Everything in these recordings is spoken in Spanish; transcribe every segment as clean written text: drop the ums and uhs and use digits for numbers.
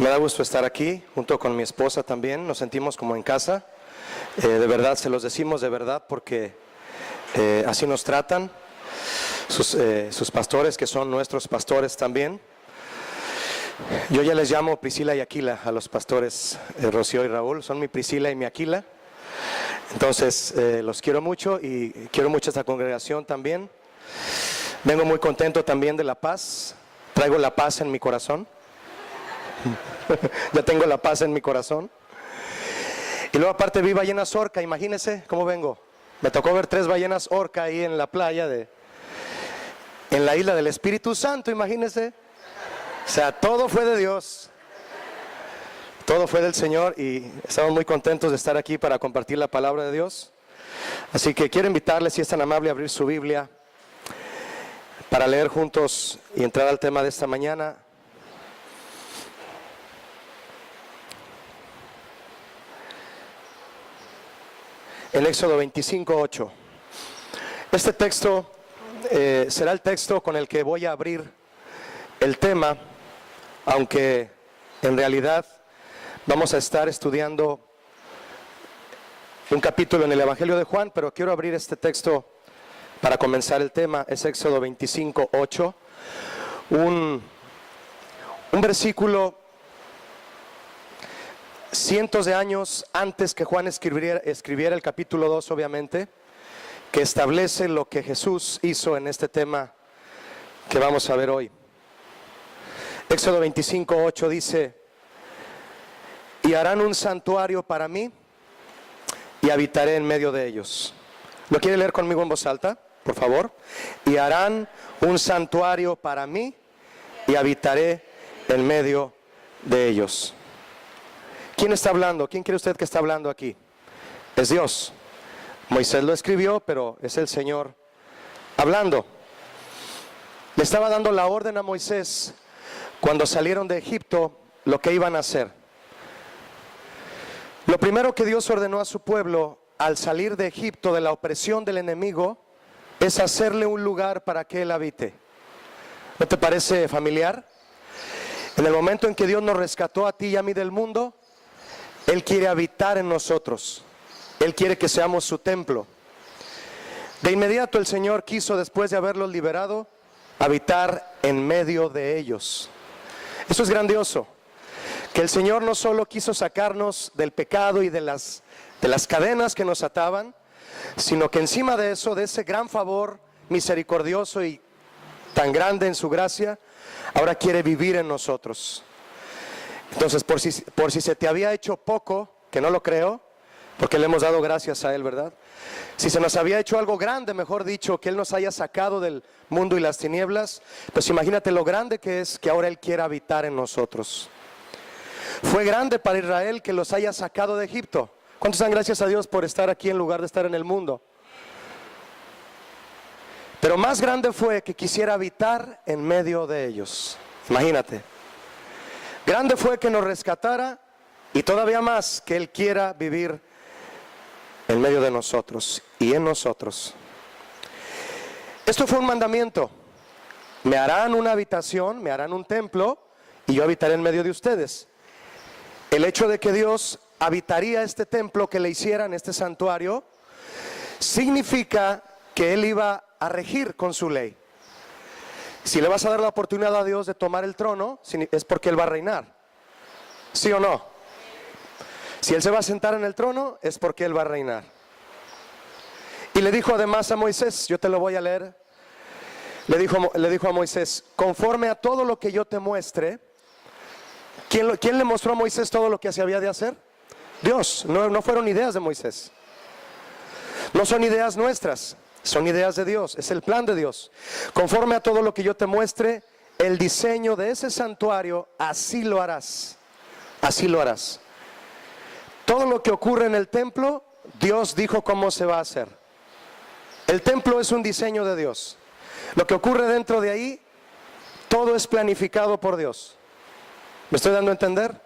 Me da gusto estar aquí junto con mi esposa también. Nos sentimos como en casa. De verdad, se los decimos de verdad porque así nos tratan sus pastores, que son nuestros pastores también. Yo ya les llamo Priscila y Aquila a los pastores Rocío y Raúl. Son mi Priscila y mi Aquila. Entonces los quiero mucho y quiero mucho a esta congregación también. Vengo muy contento también de la paz. Traigo la paz en mi corazón. Ya tengo la paz en mi corazón. Y luego aparte vi ballenas orca. Imagínense cómo vengo. Me tocó ver 3 ballenas orca ahí en la playa en la isla del Espíritu Santo. Imagínense. O sea, todo fue de Dios. Todo fue del Señor y estamos muy contentos de estar aquí para compartir la palabra de Dios. Así que quiero invitarles, si es tan amable, a abrir su Biblia para leer juntos y entrar al tema de esta mañana. En Éxodo 25:8. Este texto será el texto con el que voy a abrir el tema, aunque en realidad vamos a estar estudiando un capítulo en el Evangelio de Juan, pero quiero abrir este texto para comenzar el tema. Es Éxodo 25:8, un versículo cientos de años antes que Juan escribiera el capítulo 2, obviamente, que establece lo que Jesús hizo en este tema que vamos a ver hoy. Éxodo 25:8 dice: y harán un santuario para mí y habitaré en medio de ellos. ¿Lo quiere leer conmigo en voz alta, por favor? Y harán un santuario para mí y habitaré en medio de ellos. ¿Quién está hablando? ¿Quién cree usted que está hablando aquí? Es Dios. Moisés lo escribió, pero es el Señor hablando. Le estaba dando la orden a Moisés cuando salieron de Egipto lo que iban a hacer. Lo primero que Dios ordenó a su pueblo al salir de Egipto, de la opresión del enemigo, es hacerle un lugar para que él habite. ¿No te parece familiar? En el momento en que Dios nos rescató a ti y a mí del mundo, Él quiere habitar en nosotros. Él quiere que seamos su templo. De inmediato el Señor quiso, después de haberlos liberado, habitar en medio de ellos. Eso es grandioso. Que el Señor no solo quiso sacarnos del pecado y de las cadenas que nos ataban, sino que encima de eso, de ese gran favor misericordioso y tan grande en su gracia, ahora quiere vivir en nosotros. Entonces, por si se te había hecho poco, que no lo creo, porque le hemos dado gracias a Él, ¿verdad? Si se nos había hecho algo grande, mejor dicho, que Él nos haya sacado del mundo y las tinieblas, pues imagínate lo grande que es que ahora Él quiera habitar en nosotros. Fue grande para Israel que los haya sacado de Egipto. ¿Cuántos dan gracias a Dios por estar aquí en lugar de estar en el mundo? Pero más grande fue que quisiera habitar en medio de ellos. Imagínate. Grande fue que nos rescatara y todavía más que Él quiera vivir en medio de nosotros y en nosotros. Esto fue un mandamiento. Me harán una habitación, me harán un templo y yo habitaré en medio de ustedes. El hecho de que Dios habitaría este templo que le hicieran, este santuario, significa que Él iba a regir con su ley. Si le vas a dar la oportunidad a Dios de tomar el trono, es porque Él va a reinar. ¿Sí o no? Si Él se va a sentar en el trono, es porque Él va a reinar. Y le dijo además a Moisés, yo te lo voy a leer. Le dijo a Moisés: conforme a todo lo que yo te muestre. ¿Quién le mostró a Moisés todo lo que se había de hacer? Dios. No fueron ideas de Moisés. No son ideas nuestras. Son ideas de Dios, es el plan de Dios. Conforme a todo lo que yo te muestre, el diseño de ese santuario, así lo harás. Así lo harás. Todo lo que ocurre en el templo, Dios dijo cómo se va a hacer. El templo es un diseño de Dios. Lo que ocurre dentro de ahí, todo es planificado por Dios. ¿Me estoy dando a entender?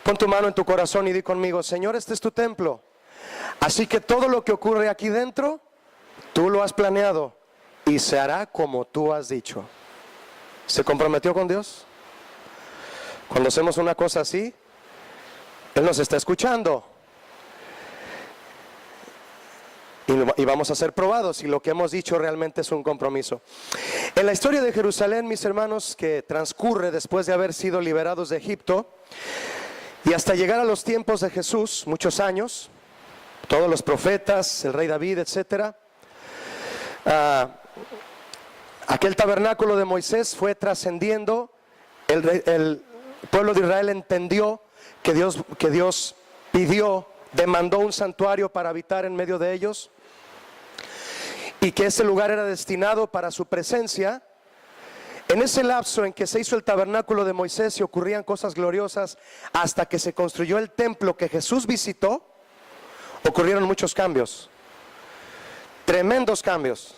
Pon tu mano en tu corazón y di conmigo: Señor, este es tu templo. Así que todo lo que ocurre aquí dentro, tú lo has planeado y se hará como tú has dicho. ¿Se comprometió con Dios? Cuando hacemos una cosa así, Él nos está escuchando. Y vamos a ser probados si lo que hemos dicho realmente es un compromiso. En la historia de Jerusalén, mis hermanos, que transcurre después de haber sido liberados de Egipto y hasta llegar a los tiempos de Jesús, muchos años, todos los profetas, el rey David, etcétera, aquel tabernáculo de Moisés fue trascendiendo. El pueblo de Israel entendió que Dios demandó un santuario para habitar en medio de ellos, y que ese lugar era destinado para su presencia. En ese lapso en que se hizo el tabernáculo de Moisés y ocurrían cosas gloriosas, hasta que se construyó el templo que Jesús visitó, ocurrieron muchos cambios, tremendos cambios.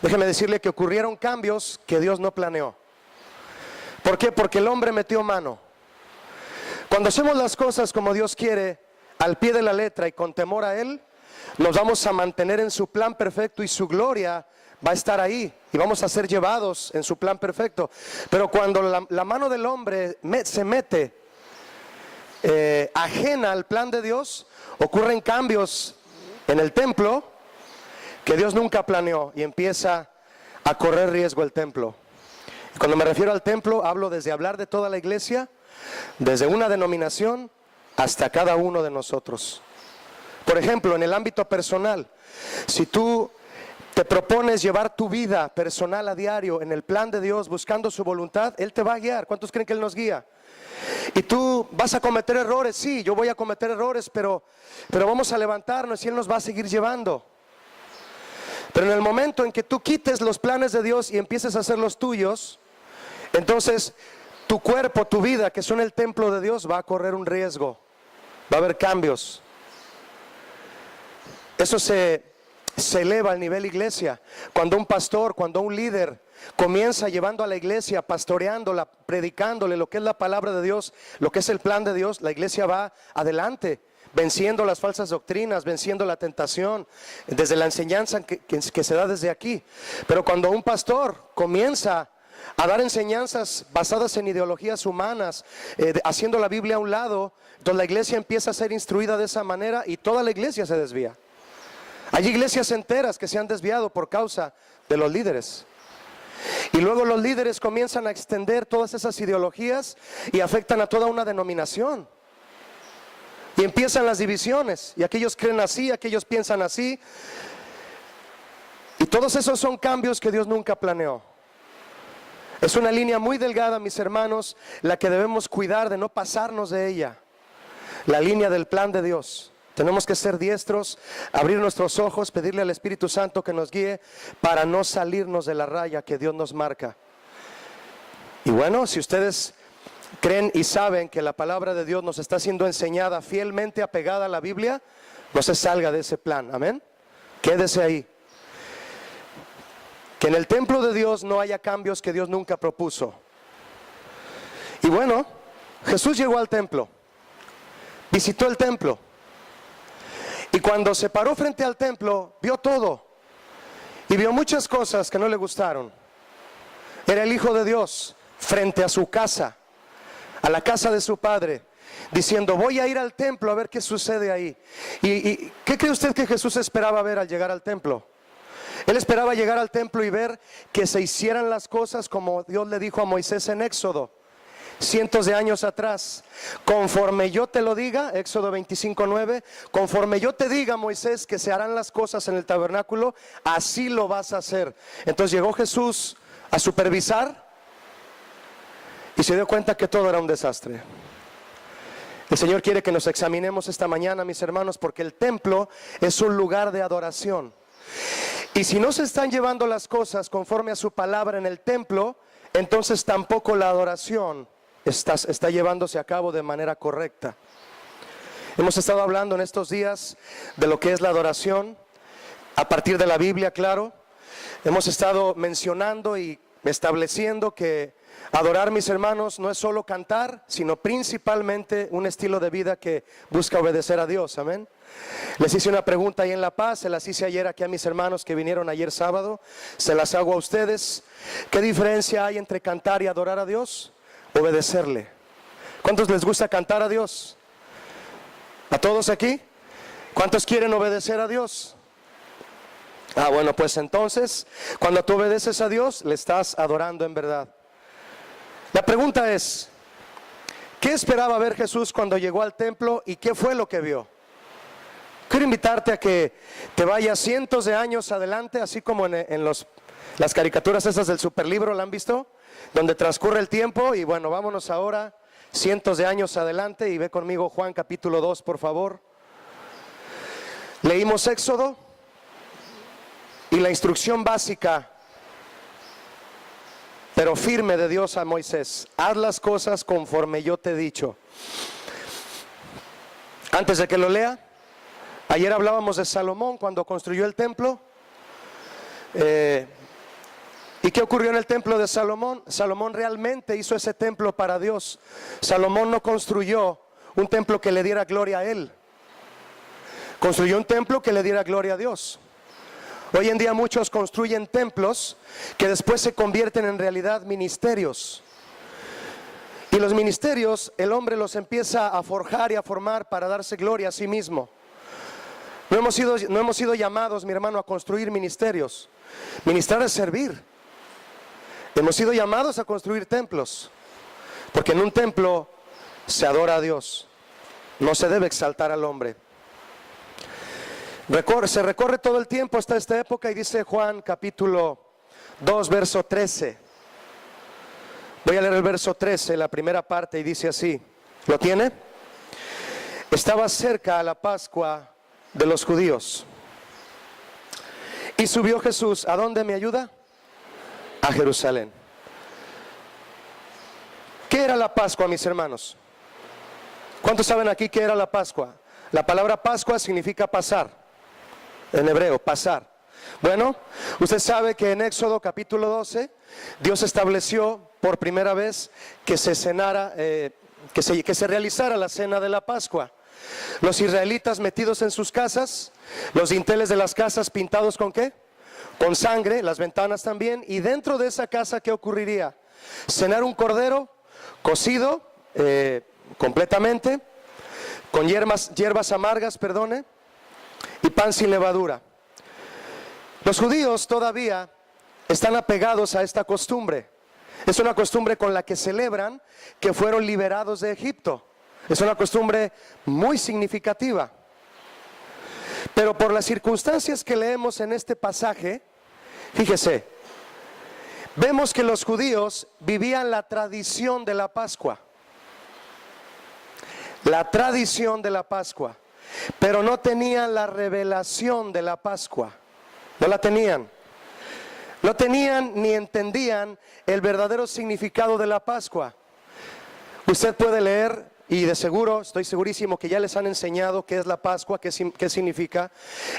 Déjeme decirle que ocurrieron cambios que Dios no planeó. ¿Por qué? Porque el hombre metió mano. Cuando hacemos las cosas como Dios quiere, al pie de la letra y con temor a Él, nos vamos a mantener en su plan perfecto y su gloria va a estar ahí y vamos a ser llevados en su plan perfecto. Pero cuando la mano del hombre se mete ajena al plan de Dios, ocurren cambios en el templo que Dios nunca planeó y empieza a correr riesgo el templo. Y cuando me refiero al templo, hablo desde hablar de toda la iglesia, desde una denominación hasta cada uno de nosotros. Por ejemplo, en el ámbito personal, si tú te propones llevar tu vida personal a diario en el plan de Dios, buscando su voluntad, Él te va a guiar. ¿Cuántos creen que Él nos guía? Y tú vas a cometer errores, sí, yo voy a cometer errores, pero vamos a levantarnos y Él nos va a seguir llevando. Pero en el momento en que tú quites los planes de Dios y empieces a hacer los tuyos, entonces tu cuerpo, tu vida, que son el templo de Dios, va a correr un riesgo. Va a haber cambios. Eso se eleva al nivel iglesia. Cuando un pastor, cuando un líder comienza llevando a la iglesia, pastoreándola, predicándole lo que es la palabra de Dios, lo que es el plan de Dios, la iglesia va adelante, venciendo las falsas doctrinas, venciendo la tentación, desde la enseñanza que se da desde aquí. Pero cuando un pastor comienza a dar enseñanzas basadas en ideologías humanas, haciendo la Biblia a un lado, entonces la iglesia empieza a ser instruida de esa manera y toda la iglesia se desvía. Hay iglesias enteras que se han desviado por causa de los líderes. Y luego los líderes comienzan a extender todas esas ideologías y afectan a toda una denominación. Y empiezan las divisiones. Y aquellos creen así, aquellos piensan así. Y todos esos son cambios que Dios nunca planeó. Es una línea muy delgada, mis hermanos, la que debemos cuidar de no pasarnos de ella. La línea del plan de Dios. Tenemos que ser diestros, abrir nuestros ojos, pedirle al Espíritu Santo que nos guíe para no salirnos de la raya que Dios nos marca. Y bueno, si ustedes creen y saben que la palabra de Dios nos está siendo enseñada fielmente apegada a la Biblia, no se salga de ese plan, amén. Quédese ahí. Que en el templo de Dios no haya cambios que Dios nunca propuso. Y bueno, Jesús llegó al templo, visitó el templo. Y cuando se paró frente al templo, vio todo. Y vio muchas cosas que no le gustaron. Era el Hijo de Dios frente a su casa, a la casa de su padre, diciendo: voy a ir al templo a ver qué sucede ahí. ¿Y qué cree usted que Jesús esperaba ver al llegar al templo? Él esperaba llegar al templo y ver que se hicieran las cosas como Dios le dijo a Moisés en Éxodo, cientos de años atrás. Conforme yo te lo diga, Éxodo 25:9, conforme yo te diga, Moisés, que se harán las cosas en el tabernáculo, así lo vas a hacer. Entonces llegó Jesús a supervisar y se dio cuenta que todo era un desastre. El Señor quiere que nos examinemos esta mañana, mis hermanos, porque el templo es un lugar de adoración. Y si no se están llevando las cosas conforme a su palabra en el templo, entonces tampoco la adoración está llevándose a cabo de manera correcta. Hemos estado hablando en estos días de lo que es la adoración, a partir de la Biblia, claro. Hemos estado mencionando y estableciendo que adorar, mis hermanos, no es solo cantar, sino principalmente un estilo de vida que busca obedecer a Dios, amén. Les hice una pregunta ahí en La Paz, se las hice ayer aquí a mis hermanos que vinieron ayer sábado, se las hago a ustedes. ¿Qué diferencia hay entre cantar y adorar a Dios? obedecerle. ¿Cuántos les gusta cantar a Dios? ¿A todos aquí? ¿Cuántos quieren obedecer a Dios? Bueno, pues entonces, cuando tú obedeces a Dios, le estás adorando en verdad. La pregunta es, ¿qué esperaba ver Jesús cuando llegó al templo y qué fue lo que vio? Quiero invitarte a que te vayas cientos de años adelante, así como en las caricaturas esas del superlibro, ¿la han visto? Donde transcurre el tiempo. Y bueno, vámonos ahora cientos de años adelante y ve conmigo Juan capítulo 2, por favor. Leímos Éxodo y la instrucción básica, pero firme, de Dios a Moisés: haz las cosas conforme yo te he dicho. Antes de que lo lea, ayer hablábamos de Salomón cuando construyó el templo. ¿Y qué ocurrió en el templo de Salomón? Salomón realmente hizo ese templo para Dios. Salomón no construyó un templo que le diera gloria a él. Construyó un templo que le diera gloria a Dios. Hoy en día muchos construyen templos que después se convierten en realidad ministerios. Y los ministerios, el hombre los empieza a forjar y a formar para darse gloria a sí mismo. No hemos sido llamados, mi hermano, a construir ministerios. Ministrar es servir. Hemos sido llamados a construir templos, porque en un templo se adora a Dios. No se debe exaltar al hombre. Se recorre todo el tiempo hasta esta época y dice Juan capítulo 2, verso 13. Voy a leer el verso 13, la primera parte, y dice así. ¿Lo tiene? Estaba cerca a la Pascua de los judíos. Y subió Jesús, ¿a dónde me ayuda? A Jerusalén. ¿Qué era la Pascua, mis hermanos? ¿Cuántos saben aquí qué era la Pascua? La palabra Pascua significa pasar. En hebreo, pasar. Bueno, usted sabe que en Éxodo capítulo 12, Dios estableció por primera vez que se cenara, que se realizara la cena de la Pascua. Los israelitas metidos en sus casas, los dinteles de las casas pintados ¿con qué? Con sangre, las ventanas también. Y dentro de esa casa, ¿qué ocurriría? Cenar un cordero cocido completamente, con hierbas amargas, perdone, y pan sin levadura. Los judíos todavía están apegados a esta costumbre. Es una costumbre con la que celebran que fueron liberados de Egipto. Es una costumbre muy significativa. Pero por las circunstancias que leemos en este pasaje, fíjese, vemos que los judíos vivían la tradición de la Pascua. La tradición de la Pascua. Pero no tenían la revelación de la Pascua. No la tenían. No tenían ni entendían el verdadero significado de la Pascua. Usted puede leer, y de seguro, estoy segurísimo que ya les han enseñado qué es la Pascua, qué significa.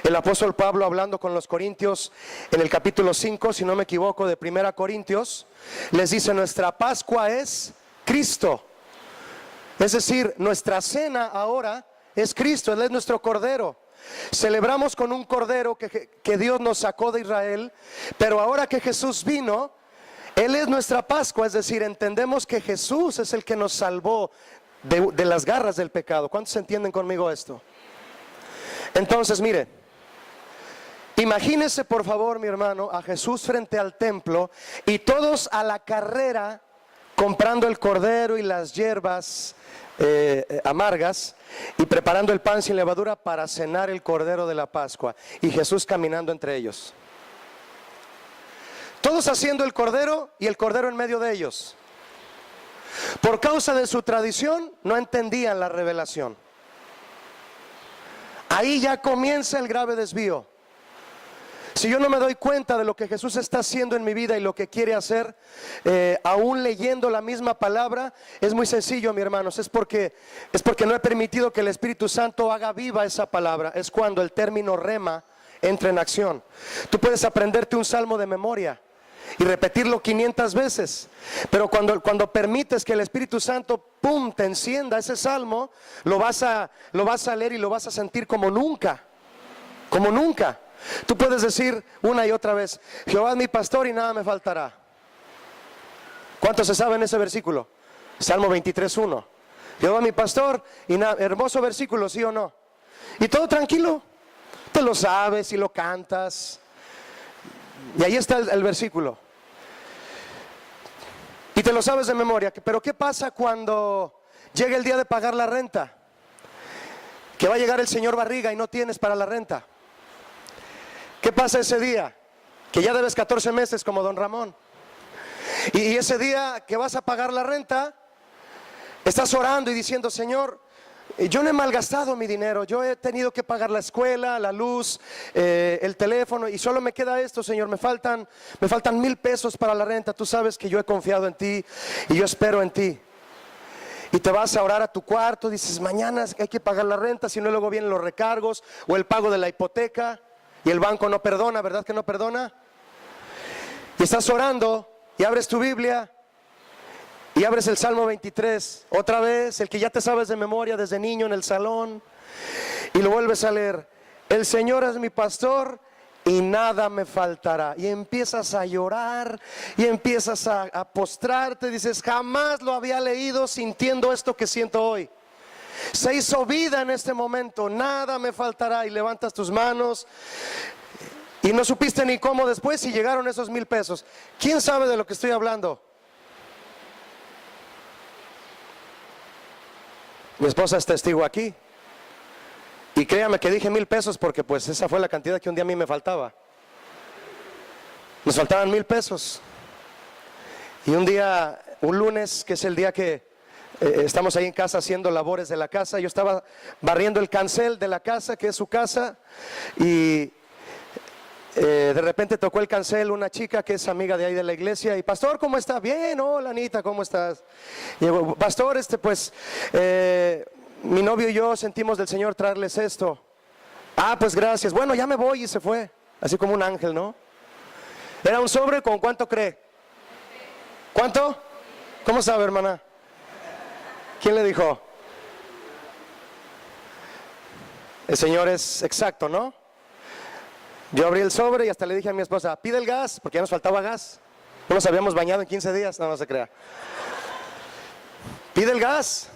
El apóstol Pablo, hablando con los corintios en el capítulo 5, si no me equivoco, de 1 Corintios, les dice: nuestra Pascua es Cristo. Es decir, nuestra cena ahora es Cristo, Él es nuestro Cordero. Celebramos con un Cordero que Dios nos sacó de Israel, pero ahora que Jesús vino, Él es nuestra Pascua. Es decir, entendemos que Jesús es el que nos salvó de las garras del pecado. ¿Cuántos entienden conmigo esto? Entonces, mire, imagínese por favor, mi hermano, a Jesús frente al templo y todos a la carrera comprando el cordero y las hierbas amargas y preparando el pan sin levadura para cenar el cordero de la Pascua, y Jesús caminando entre ellos, todos haciendo el cordero y el cordero en medio de ellos. Por causa de su tradición no entendían la revelación. Ahí ya comienza el grave desvío. Si yo no me doy cuenta de lo que Jesús está haciendo en mi vida y lo que quiere hacer, aún leyendo la misma palabra, es muy sencillo, mi hermanos. Es porque no he permitido que el Espíritu Santo haga viva esa palabra. Es cuando el término rema entra en acción. Tú puedes aprenderte un salmo de memoria y repetirlo 500 veces, pero cuando permites que el Espíritu Santo pum, te encienda ese salmo, lo vas a leer y lo vas a sentir como nunca. Como nunca. Tú puedes decir una y otra vez: Jehová es mi pastor y nada me faltará. ¿Cuántos se saben ese versículo? Salmo 23:1. Jehová mi pastor, y hermoso versículo, ¿sí o no? Y todo tranquilo, te lo sabes y lo cantas. Y ahí está el versículo. Y te lo sabes de memoria. Pero ¿qué pasa cuando llega el día de pagar la renta? Que va a llegar el señor Barriga y no tienes para la renta. ¿Qué pasa ese día? Que ya debes 14 meses como don Ramón. Y ese día que vas a pagar la renta, estás orando y diciendo: Señor, yo no he malgastado mi dinero, yo he tenido que pagar la escuela, la luz, el teléfono, y solo me queda esto, Señor, me faltan 1,000 pesos para la renta. Tú sabes que yo he confiado en ti y yo espero en ti. Y te vas a orar a tu cuarto, dices: mañana hay que pagar la renta, si no luego vienen los recargos o el pago de la hipoteca, y el banco no perdona, ¿verdad que no perdona? Y estás orando y abres tu Biblia y abres el Salmo 23, otra vez, el que ya te sabes de memoria desde niño en el salón, y lo vuelves a leer: el Señor es mi pastor y nada me faltará. Y empiezas a llorar y empiezas a postrarte, dices: jamás lo había leído sintiendo esto que siento hoy. Se hizo vida en este momento, nada me faltará. Y levantas tus manos y no supiste ni cómo después si llegaron esos 1,000 pesos. ¿Quién sabe de lo que estoy hablando? Mi esposa es testigo aquí. Y créame que dije 1,000 pesos porque pues esa fue la cantidad que un día a mí me faltaba. Nos faltaban 1,000 pesos. Y un día, un lunes, que es el día que estamos ahí en casa haciendo labores de la casa, yo estaba barriendo el cancel de la casa, que es su casa, y de repente tocó el cancel una chica que es amiga de ahí de la iglesia. Y: pastor, ¿cómo está? Bien. Hola, Anita, ¿cómo estás? Y yo: pastor, pues mi novio y yo sentimos del Señor traerles esto. Ah, pues gracias. Bueno, ya me voy. Y se fue, así como un ángel, ¿no? Era un sobre con ¿cuánto cree? ¿Cuánto? ¿Cómo sabe, hermana? ¿Quién le dijo? El Señor es exacto, ¿no? Yo abrí el sobre y hasta le dije a mi esposa: pide el gas, porque ya nos faltaba gas. No nos habíamos bañado en 15 días, no se crea. Pide el gas.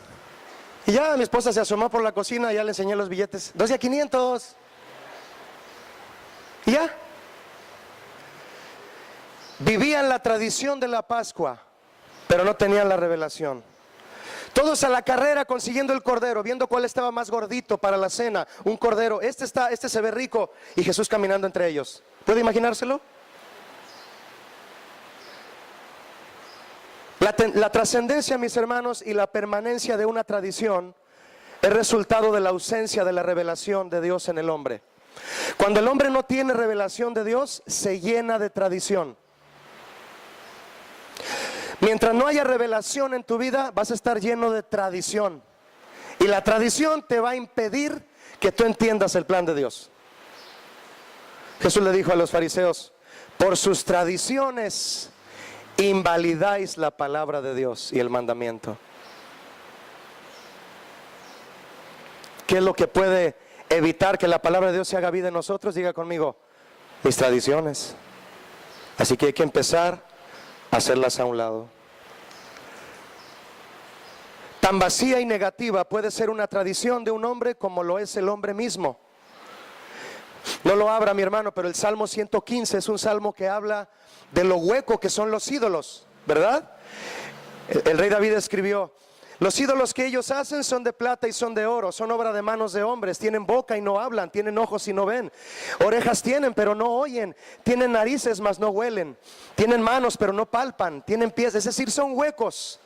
Y ya mi esposa se asomó por la cocina y ya le enseñé los billetes. 2 de a 500. Y ya. Vivían la tradición de la Pascua, pero no tenían la revelación. Todos a la carrera consiguiendo el cordero, viendo cuál estaba más gordito para la cena. Un cordero, este se ve rico, y Jesús caminando entre ellos. ¿Puede imaginárselo? La trascendencia, mis hermanos, y la permanencia de una tradición es resultado de la ausencia de la revelación de Dios en el hombre. Cuando el hombre no tiene revelación de Dios, se llena de tradición. Mientras no haya revelación en tu vida, vas a estar lleno de tradición. Y la tradición te va a impedir que tú entiendas el plan de Dios. Jesús le dijo a los fariseos: por sus tradiciones invalidáis la palabra de Dios y el mandamiento. ¿Qué es lo que puede evitar que la palabra de Dios se haga vida en nosotros? Diga conmigo: mis tradiciones. Así que hay que empezar a hacerlas a un lado. Tan vacía y negativa puede ser una tradición de un hombre como lo es el hombre mismo. No lo abra, mi hermano, pero el Salmo 115 es un salmo que habla de lo hueco que son los ídolos, ¿verdad? El rey David escribió: los ídolos que ellos hacen son de plata y son de oro, son obra de manos de hombres, tienen boca y no hablan, tienen ojos y no ven, orejas tienen pero no oyen, tienen narices mas no huelen, tienen manos pero no palpan, tienen pies, es decir, son huecos.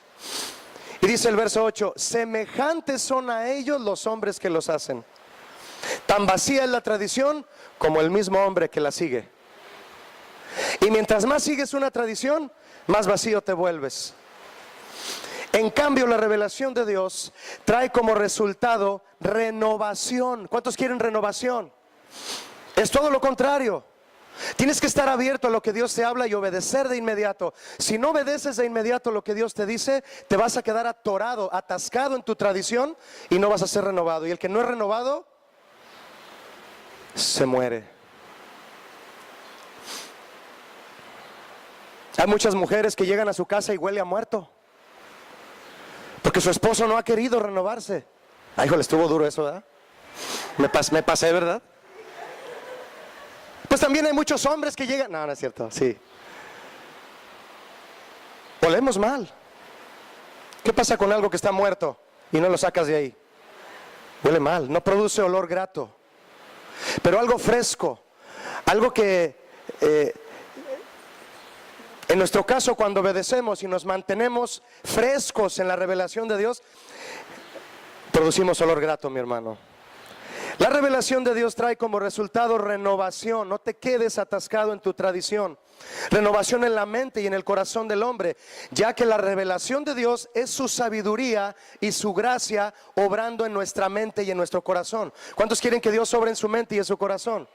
Y dice el verso 8: semejantes son a ellos los hombres que los hacen. Tan vacía es la tradición como el mismo hombre que la sigue. Y mientras más sigues una tradición, más vacío te vuelves. En cambio, la revelación de Dios trae como resultado renovación. ¿Cuántos quieren renovación? Es todo lo contrario. Tienes que estar abierto a lo que Dios te habla y obedecer de inmediato. Si no obedeces de inmediato lo que Dios te dice, te vas a quedar atorado, atascado en tu tradición y no vas a ser renovado. Y el que no es renovado, se muere. Hay muchas mujeres que llegan a su casa y huele a muerto. Porque su esposo no ha querido renovarse. Ay, híjole, estuvo duro eso, ¿verdad? Me pasé, ¿verdad? Pues también hay muchos hombres que llegan. No, no es cierto, sí. Olemos mal. ¿Qué pasa con algo que está muerto y no lo sacas de ahí? Huele mal, no produce olor grato. Pero algo fresco, algo que en nuestro caso, cuando obedecemos y nos mantenemos frescos en la revelación de Dios, producimos olor grato, mi hermano. La revelación de Dios trae como resultado renovación. No te quedes atascado en tu tradición. Renovación en la mente y en el corazón del hombre, ya que la revelación de Dios es su sabiduría y su gracia obrando en nuestra mente y en nuestro corazón. ¿Cuántos quieren que Dios obre en su mente y en su corazón?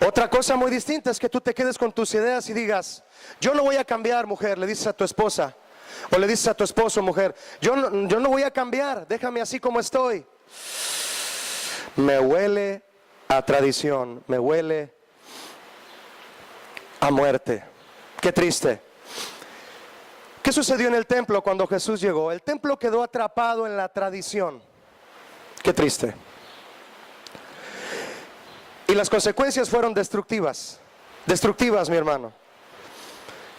Otra cosa muy distinta es que tú te quedes con tus ideas y digas: yo no voy a cambiar, mujer, le dices a tu esposa, o le dices a tu esposo, mujer, yo no voy a cambiar, déjame así como estoy. Me huele a tradición, me huele a muerte. Qué triste. ¿Qué sucedió en el templo cuando Jesús llegó? El templo quedó atrapado en la tradición. Qué triste. Y las consecuencias fueron destructivas. Destructivas, mi hermano.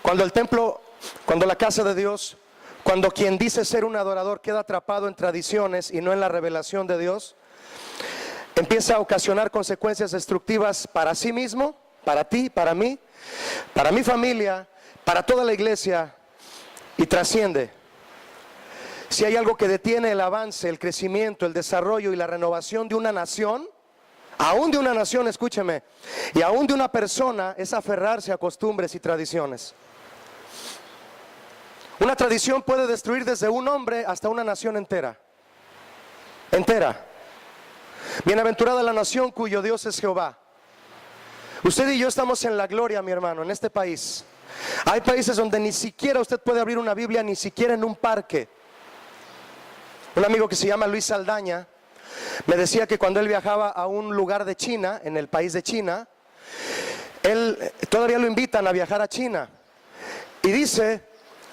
Cuando el templo, cuando la casa de Dios, cuando quien dice ser un adorador queda atrapado en tradiciones y no en la revelación de Dios, empieza a ocasionar consecuencias destructivas para sí mismo, para ti, para mí, para mi familia, para toda la iglesia, y trasciende. Si hay algo que detiene el avance, el crecimiento, el desarrollo y la renovación de una nación, aún de una nación, escúcheme, y aún de una persona, es aferrarse a costumbres y tradiciones. Una tradición puede destruir desde un hombre hasta una nación entera. Entera. Bienaventurada la nación cuyo Dios es Jehová. Usted y yo estamos en la gloria, mi hermano, en este país. Hay países donde ni siquiera usted puede abrir una Biblia, ni siquiera en un parque. Un amigo que se llama Luis Saldaña me decía que cuando él viajaba a un lugar de China, en el país de China, él todavía lo invitan a viajar a China. Y dice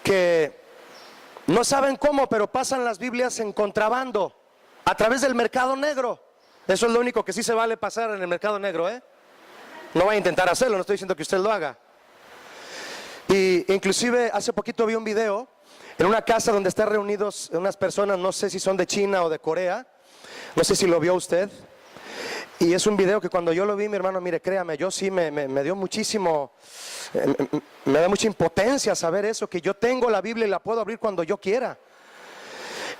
que no saben cómo, pero pasan las Biblias en contrabando a través del mercado negro. Eso es lo único que sí se vale pasar en el mercado negro, ¿eh? No va a intentar hacerlo, no estoy diciendo que usted lo haga. Y inclusive hace poquito vi un video en una casa donde están reunidos unas personas, no sé si son de China o de Corea, no sé si lo vio usted. Y es un video que cuando yo lo vi, mi hermano, mire, créame, yo sí me dio muchísimo, me da mucha impotencia saber eso, que yo tengo la Biblia y la puedo abrir cuando yo quiera.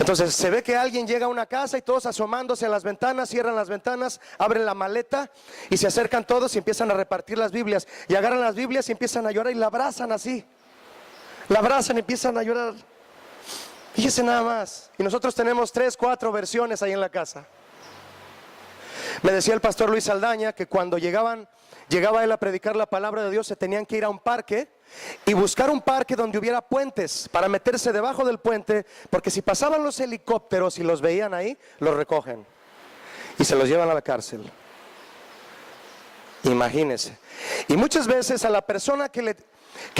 Entonces se ve que alguien llega a una casa y todos asomándose a las ventanas, cierran las ventanas, abren la maleta y se acercan todos y empiezan a repartir las Biblias. Y agarran las Biblias y empiezan a llorar y la abrazan así. La abrazan y empiezan a llorar. Fíjese nada más. Y nosotros tenemos 3, 4 versiones ahí en la casa. Me decía el pastor Luis Saldaña que cuando llegaba él a predicar la palabra de Dios, se tenían que ir a un parque y buscar un parque donde hubiera puentes para meterse debajo del puente, porque si pasaban los helicópteros y los veían ahí, los recogen y se los llevan a la cárcel. Imagínese. Y muchas veces a la persona que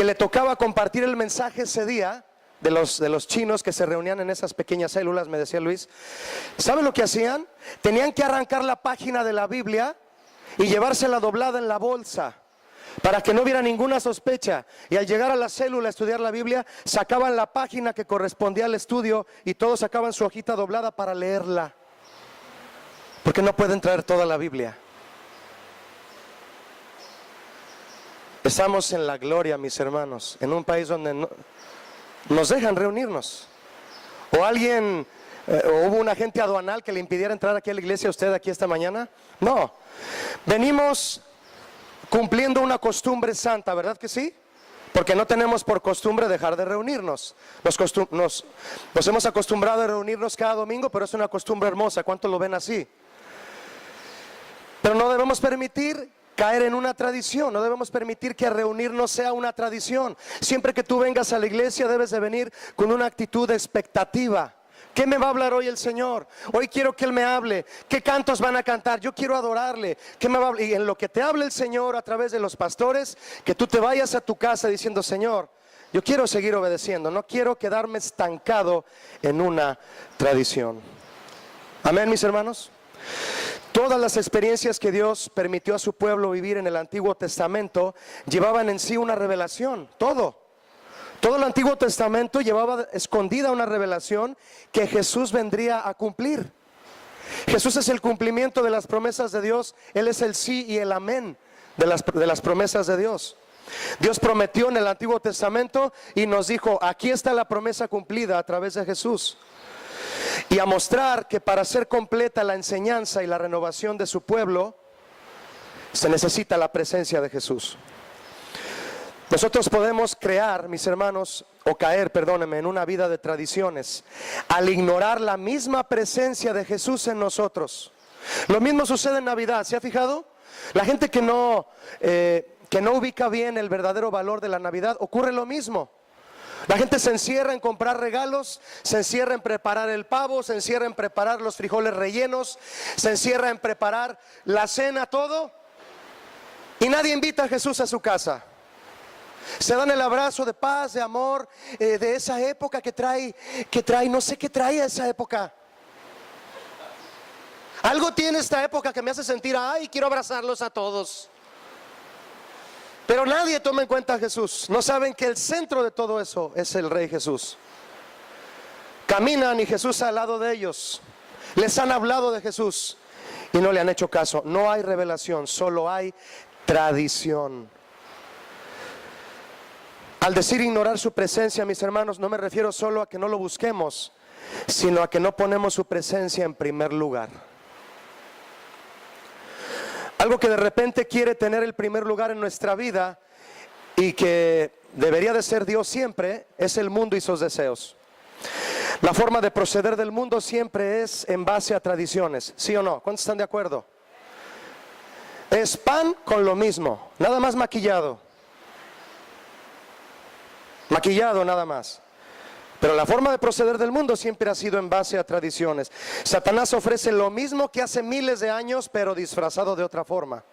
le tocaba compartir el mensaje ese día, de los chinos que se reunían en esas pequeñas células, me decía Luis, ¿saben lo que hacían? Tenían que arrancar la página de la Biblia y llevársela doblada en la bolsa para que no hubiera ninguna sospecha. Y al llegar a la célula a estudiar la Biblia, sacaban la página que correspondía al estudio y todos sacaban su hojita doblada para leerla, porque no pueden traer toda la Biblia. Estamos en la gloria, mis hermanos, en un país donde no nos dejan reunirnos. O alguien, o hubo un agente aduanal que le impidiera entrar aquí a la iglesia a usted aquí esta mañana. No, venimos cumpliendo una costumbre santa, ¿verdad que sí? Porque no tenemos por costumbre dejar de reunirnos. Nos hemos acostumbrado a reunirnos cada domingo, pero es una costumbre hermosa. ¿Cuántos lo ven así? Pero no debemos permitir caer en una tradición, no debemos permitir que reunirnos sea una tradición. Siempre que tú vengas a la iglesia debes de venir con una actitud de expectativa. ¿Qué me va a hablar hoy el Señor? Hoy quiero que Él me hable. ¿Qué cantos van a cantar? Yo quiero adorarle. ¿Qué me va a hablar? Y en lo que te hable el Señor a través de los pastores, que tú te vayas a tu casa diciendo: Señor, yo quiero seguir obedeciendo, no quiero quedarme estancado en una tradición. Amén, mis hermanos. Todas las experiencias que Dios permitió a su pueblo vivir en el Antiguo Testamento llevaban en sí una revelación, todo el Antiguo Testamento llevaba escondida una revelación que Jesús vendría a cumplir. Jesús es el cumplimiento de las promesas de Dios. Él es el sí y el amén de las promesas de Dios. Dios prometió en el Antiguo Testamento y nos dijo: aquí está la promesa cumplida a través de Jesús. Y a mostrar que para ser completa la enseñanza y la renovación de su pueblo se necesita la presencia de Jesús. Nosotros podemos crear, mis hermanos, o caer, perdónenme, en una vida de tradiciones al ignorar la misma presencia de Jesús en nosotros. Lo mismo sucede en Navidad, ¿se ha fijado? La gente que no ubica bien el verdadero valor de la Navidad, ocurre lo mismo. La gente se encierra en comprar regalos, se encierra en preparar el pavo, se encierra en preparar los frijoles rellenos, se encierra en preparar la cena, todo, y nadie invita a Jesús a su casa. Se dan el abrazo de paz, de amor, de esa época que trae, no sé qué trae esa época. Algo tiene esta época que me hace sentir, ay, quiero abrazarlos a todos. Pero nadie toma en cuenta a Jesús. No saben que el centro de todo eso es el Rey Jesús. Caminan y Jesús al lado de ellos. Les han hablado de Jesús y no le han hecho caso. No hay revelación, solo hay tradición. Al decir ignorar su presencia, mis hermanos, no me refiero solo a que no lo busquemos, sino a que no ponemos su presencia en primer lugar. Algo que de repente quiere tener el primer lugar en nuestra vida y que debería de ser Dios siempre, es el mundo y sus deseos. La forma de proceder del mundo siempre es en base a tradiciones, ¿sí o no? ¿Cuántos están de acuerdo? Es pan con lo mismo, nada más maquillado nada más. Pero la forma de proceder del mundo siempre ha sido en base a tradiciones. Satanás ofrece lo mismo que hace miles de años, pero disfrazado de otra forma.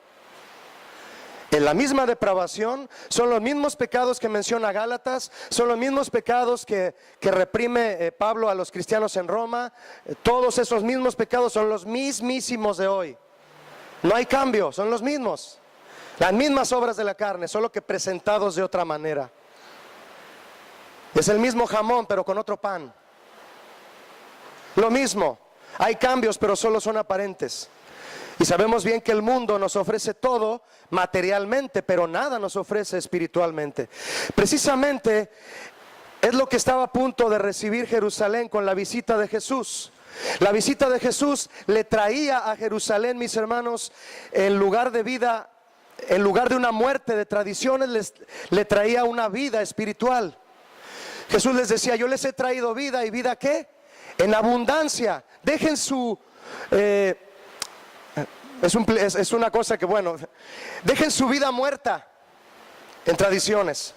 En la misma depravación, son los mismos pecados que menciona Gálatas, son los mismos pecados que reprime Pablo a los cristianos en Roma. Todos esos mismos pecados son los mismísimos de hoy. No hay cambio, son los mismos. Las mismas obras de la carne, solo que presentados de otra manera. Es el mismo jamón, pero con otro pan. Lo mismo. Hay cambios, pero solo son aparentes. Y sabemos bien que el mundo nos ofrece todo materialmente, pero nada nos ofrece espiritualmente. Precisamente es lo que estaba a punto de recibir Jerusalén con la visita de Jesús. La visita de Jesús le traía a Jerusalén, mis hermanos, en lugar de vida, en lugar de una muerte de tradiciones, le traía una vida espiritual. Jesús les decía: yo les he traído vida, y vida ¿qué? En abundancia. Dejen su es una cosa que, bueno, dejen su vida muerta en tradiciones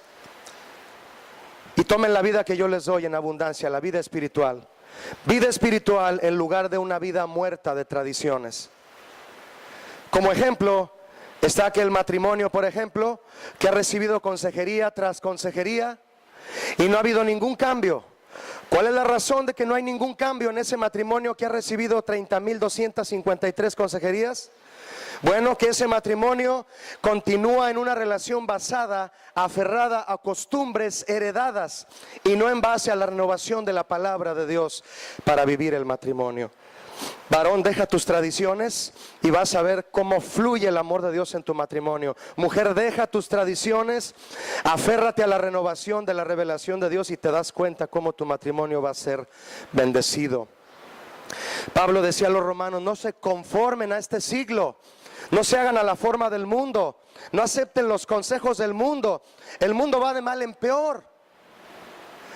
y tomen la vida que yo les doy en abundancia, la vida espiritual. Vida espiritual en lugar de una vida muerta de tradiciones. Como ejemplo está aquel matrimonio, por ejemplo, que ha recibido consejería tras consejería y no ha habido ningún cambio. ¿Cuál es la razón de que no hay ningún cambio en ese matrimonio que ha recibido 30,253 consejerías? Bueno, que ese matrimonio continúa en una relación basada, aferrada a costumbres heredadas y no en base a la renovación de la palabra de Dios para vivir el matrimonio. Varón, deja tus tradiciones y vas a ver cómo fluye el amor de Dios en tu matrimonio. Mujer, deja tus tradiciones, aférrate a la renovación de la revelación de Dios y te das cuenta cómo tu matrimonio va a ser bendecido. Pablo decía a los romanos: no se conformen a este siglo, no se hagan a la forma del mundo, no acepten los consejos del mundo. El mundo va de mal en peor.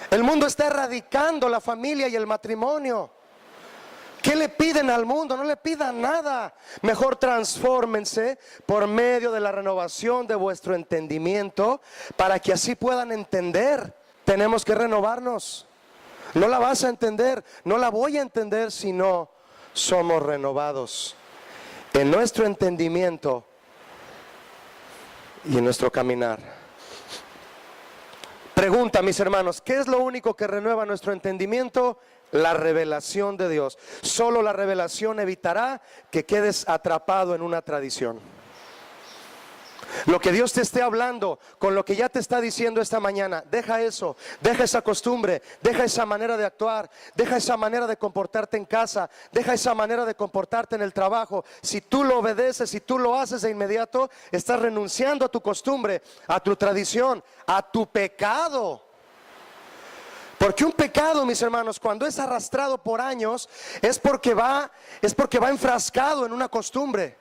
El mundo está erradicando la familia y el matrimonio. ¿Qué le piden al mundo? No le pidan nada. Mejor transfórmense por medio de la renovación de vuestro entendimiento, para que así puedan entender. Tenemos que renovarnos. No la vas a entender, no la voy a entender si no somos renovados en nuestro entendimiento y en nuestro caminar. Pregunta, mis hermanos, ¿qué es lo único que renueva nuestro entendimiento? La revelación de Dios. Solo la revelación evitará que quedes atrapado en una tradición. Lo que Dios te esté hablando, con lo que ya te está diciendo esta mañana, deja eso, deja esa costumbre, deja esa manera de actuar, deja esa manera de comportarte en casa, deja esa manera de comportarte en el trabajo. Si tú lo obedeces, si tú lo haces de inmediato, estás renunciando a tu costumbre, a tu tradición, a tu pecado. Porque un pecado, mis hermanos, cuando es arrastrado por años, es porque va enfrascado en una costumbre.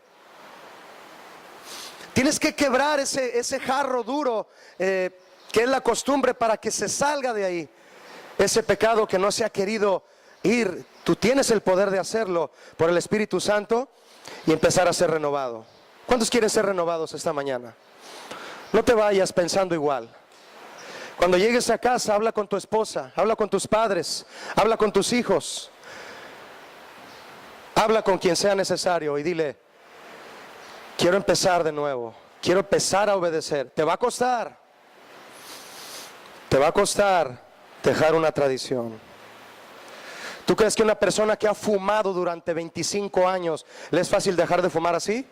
Tienes que quebrar ese jarro duro que es la costumbre, para que se salga de ahí ese pecado que no se ha querido ir. Tú tienes el poder de hacerlo por el Espíritu Santo y empezar a ser renovado. ¿Cuántos quieren ser renovados esta mañana? No te vayas pensando igual. Cuando llegues a casa, habla con tu esposa, habla con tus padres, habla con tus hijos, habla con quien sea necesario y dile: quiero empezar de nuevo, quiero empezar a obedecer. Te va a costar dejar una tradición. ¿Tú crees que una persona que ha fumado durante 25 años le es fácil dejar de fumar así?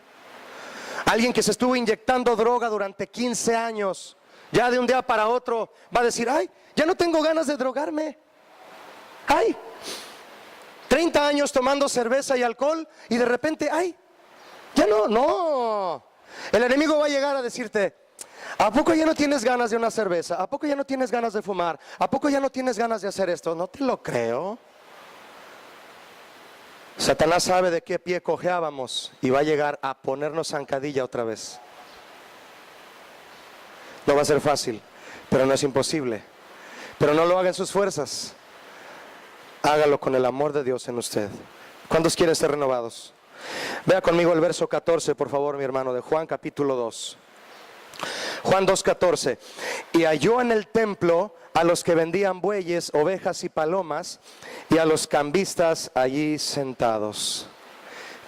Alguien que se estuvo inyectando droga durante 15 años, ya de un día para otro va a decir: ay, ya no tengo ganas de drogarme. Ay, 30 años tomando cerveza y alcohol y de repente, ay, ya no. El enemigo va a llegar a decirte: ¿a poco ya no tienes ganas de una cerveza? ¿A poco ya no tienes ganas de fumar? ¿A poco ya no tienes ganas de hacer esto? No te lo creo. Satanás sabe de qué pie cojeábamos y va a llegar a ponernos zancadilla otra vez. No va a ser fácil, pero no es imposible. Pero no lo haga en sus fuerzas. Hágalo con el amor de Dios en usted. ¿Cuántos quieren ser renovados? Vea conmigo el verso 14, por favor, mi hermano, de Juan capítulo 2. Juan 2:14. Y halló en el templo a los que vendían bueyes, ovejas y palomas, y a los cambistas allí sentados.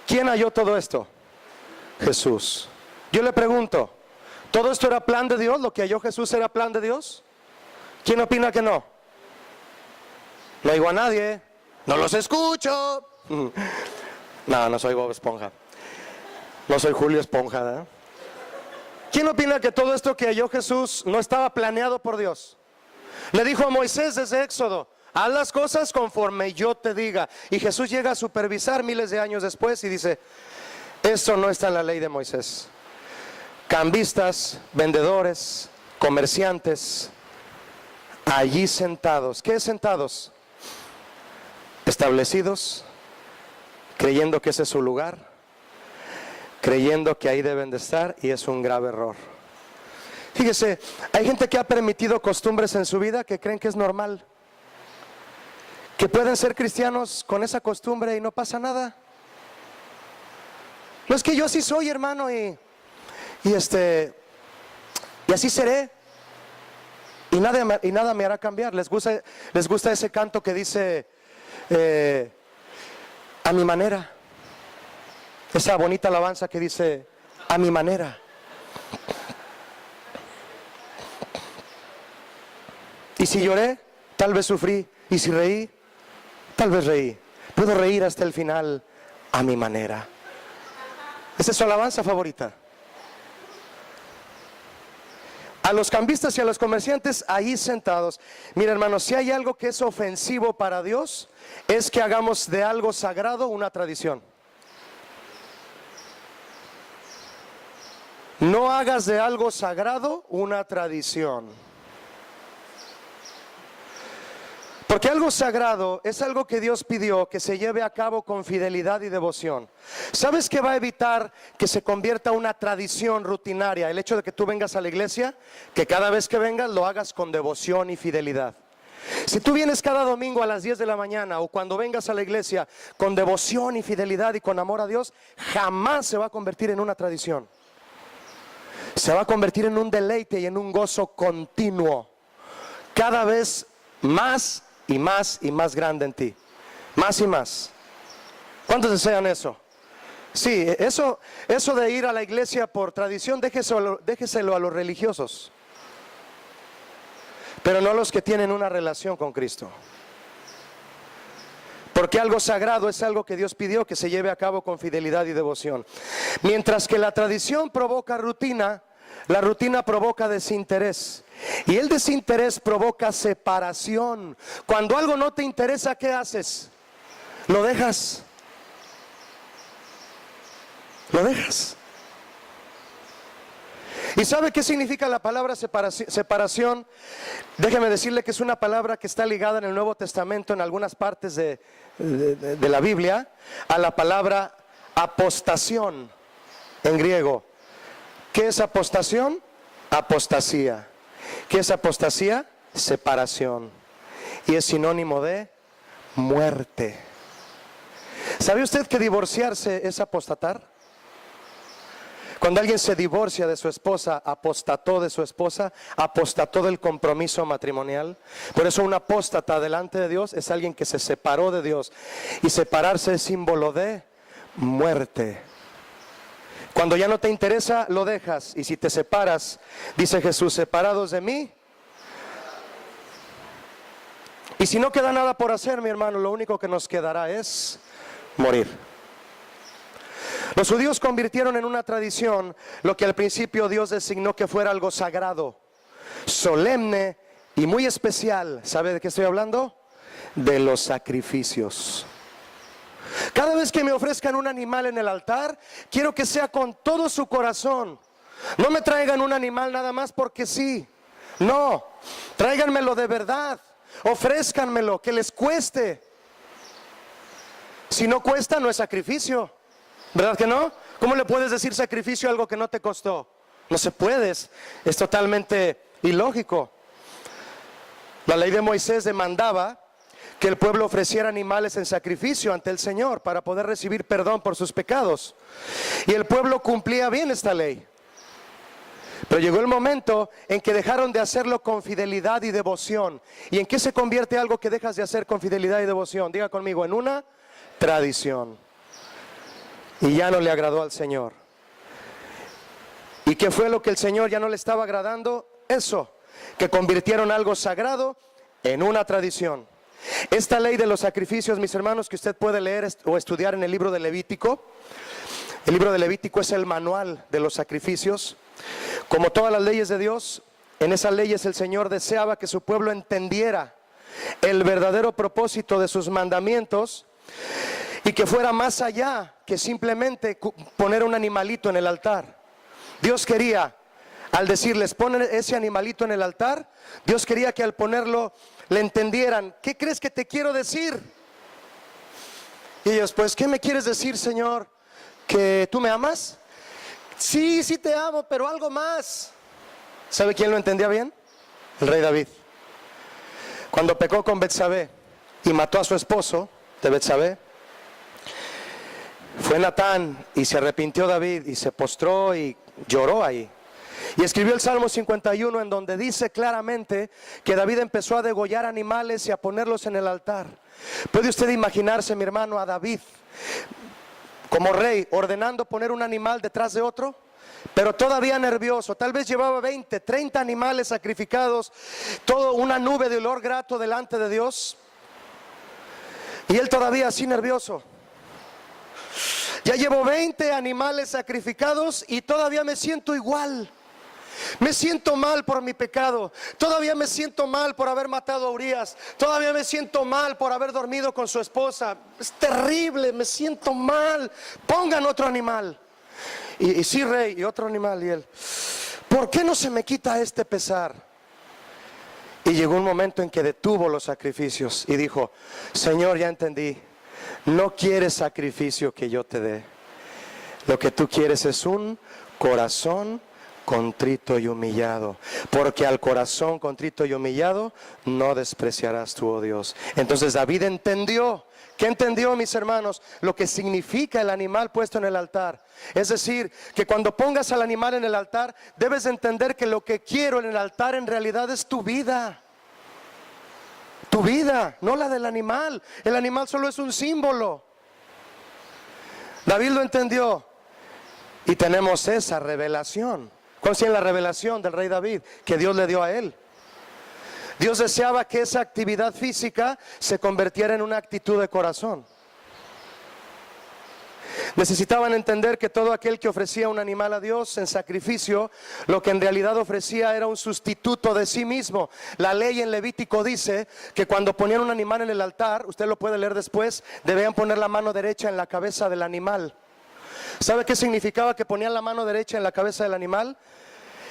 ¿Quién halló todo esto? Jesús. Yo le pregunto, ¿todo esto era plan de Dios? ¿Lo que halló Jesús era plan de Dios? ¿Quién opina que no? No oigo a nadie. No los escucho. No soy Bob Esponja. No soy Julio Esponja, ¿eh? ¿Quién opina que todo esto que halló Jesús no estaba planeado por Dios? Le dijo a Moisés desde Éxodo: haz las cosas conforme yo te diga. Y Jesús llega a supervisar miles de años después y dice: esto no está en la ley de Moisés. Cambistas, vendedores, comerciantes, allí sentados. ¿Qué es sentados? Establecidos, creyendo que ese es su lugar, creyendo que ahí deben de estar, y es un grave error. Fíjese, hay gente que ha permitido costumbres en su vida que creen que es normal, que pueden ser cristianos con esa costumbre y no pasa nada. No, es que yo así soy, hermano, y así seré, y nada me hará cambiar. Les gusta ese canto que dice a mi manera, esa bonita alabanza que dice: a mi manera. Y si lloré, tal vez sufrí, y si reí, tal vez reí. Puedo reír hasta el final, a mi manera. Esa es su alabanza favorita. A los cambistas y a los comerciantes ahí sentados. Mira, hermanos, si hay algo que es ofensivo para Dios, es que hagamos de algo sagrado una tradición. No hagas de algo sagrado una tradición. Porque algo sagrado es algo que Dios pidió que se lleve a cabo con fidelidad y devoción. ¿Sabes qué va a evitar que se convierta en una tradición rutinaria? El hecho de que tú vengas a la iglesia, que cada vez que vengas lo hagas con devoción y fidelidad. Si tú vienes cada domingo a las 10 de la mañana o cuando vengas a la iglesia con devoción y fidelidad y con amor a Dios, jamás se va a convertir en una tradición. Se va a convertir en un deleite y en un gozo continuo, cada vez más y más y más grande en ti, más y más. ¿Cuántos desean eso? Sí, eso de ir a la iglesia por tradición, déjeselo a los religiosos. pero no los que tienen una relación con Cristo. Porque algo sagrado es algo que Dios pidió que se lleve a cabo con fidelidad y devoción. Mientras que la tradición provoca rutina, la rutina provoca desinterés. Y el desinterés provoca separación. Cuando algo no te interesa, ¿qué haces? Lo dejas. Lo dejas. ¿Y sabe qué significa la palabra separación? Déjeme decirle que es una palabra que está ligada en el Nuevo Testamento, en algunas partes de la Biblia, a la palabra apostación en griego. ¿Qué es apostación? Apostasía. ¿Qué es apostasía? Separación. Y es sinónimo de muerte. ¿Sabe usted que divorciarse es apostatar? Cuando alguien se divorcia de su esposa, apostató de su esposa, apostató del compromiso matrimonial. Por eso un apóstata delante de Dios es alguien que se separó de Dios. Y separarse es símbolo de muerte. Cuando ya no te interesa, lo dejas. Y si te separas, dice Jesús, separados de mí. Y si no queda nada por hacer, mi hermano, lo único que nos quedará es morir. Los judíos convirtieron en una tradición lo que al principio Dios designó que fuera algo sagrado, solemne y muy especial. ¿Sabe de qué estoy hablando? De los sacrificios. Cada vez que me ofrezcan un animal en el altar, quiero que sea con todo su corazón. No me traigan un animal nada más porque sí. No, tráiganmelo de verdad. Ofrézcanmelo, que les cueste. Si no cuesta, no es sacrificio. ¿Verdad que no? ¿Cómo le puedes decir sacrificio a algo que no te costó? No se puede, es totalmente ilógico. La ley de Moisés demandaba que el pueblo ofreciera animales en sacrificio ante el Señor para poder recibir perdón por sus pecados. Y el pueblo cumplía bien esta ley. Pero llegó el momento en que dejaron de hacerlo con fidelidad y devoción. ¿Y en qué se convierte algo que dejas de hacer con fidelidad y devoción? Diga conmigo, en una tradición. Y ya no le agradó al Señor. ¿Y qué fue lo que el Señor ya no le estaba agradando? Eso, que convirtieron algo sagrado en una tradición. Esta ley de los sacrificios, mis hermanos, que usted puede leer o estudiar en el libro de Levítico. El libro de Levítico es el manual de los sacrificios. Como todas las leyes de Dios, en esas leyes el Señor deseaba que su pueblo entendiera el verdadero propósito de sus mandamientos y que fuera más allá que simplemente poner un animalito en el altar. Dios quería, al decirles ponen ese animalito en el altar, Dios quería que al ponerlo le entendieran, ¿qué crees que te quiero decir? Y ellos, pues, ¿qué me quieres decir, Señor? ¿Que tú me amas? Sí, sí te amo, pero algo más. ¿Sabe quién lo entendía bien? El rey David. Cuando pecó con Betsabé y mató a su esposo de Betsabé, fue Natán y se arrepintió David y se postró y lloró ahí. Y escribió el Salmo 51 en donde dice claramente que David empezó a degollar animales y a ponerlos en el altar. ¿Puede usted imaginarse, mi hermano, a David como rey ordenando poner un animal detrás de otro? Pero todavía nervioso, tal vez llevaba 20, 30 animales sacrificados, toda una nube de olor grato delante de Dios. Y él todavía así nervioso. Ya llevo 20 animales sacrificados y todavía me siento igual. Me siento mal por mi pecado. Todavía me siento mal por haber matado a Urías. Todavía me siento mal por haber dormido con su esposa. Es terrible, me siento mal. Pongan otro animal. Y sí, rey, y otro animal. Y él, ¿por qué no se me quita este pesar? Y llegó un momento en que detuvo los sacrificios y dijo, Señor, ya entendí. No quieres sacrificio que yo te dé. Lo que tú quieres es un corazón contrito y humillado, porque al corazón contrito y humillado no despreciarás tú, oh Dios. Entonces David entendió. ¿Qué entendió, mis hermanos? Lo que significa el animal puesto en el altar. Es decir, que cuando pongas al animal en el altar, debes entender que lo que quiero en el altar en realidad es tu vida. Tu vida, no la del animal. El animal solo es un símbolo. David lo entendió. Y tenemos esa revelación. ¿Cuál es la revelación del rey David que Dios le dio a él? Dios deseaba que esa actividad física se convirtiera en una actitud de corazón. Necesitaban entender que todo aquel que ofrecía un animal a Dios en sacrificio, lo que en realidad ofrecía era un sustituto de sí mismo. La ley en Levítico dice que cuando ponían un animal en el altar, usted lo puede leer después, debían poner la mano derecha en la cabeza del animal. ¿Sabe qué significaba que ponían la mano derecha en la cabeza del animal?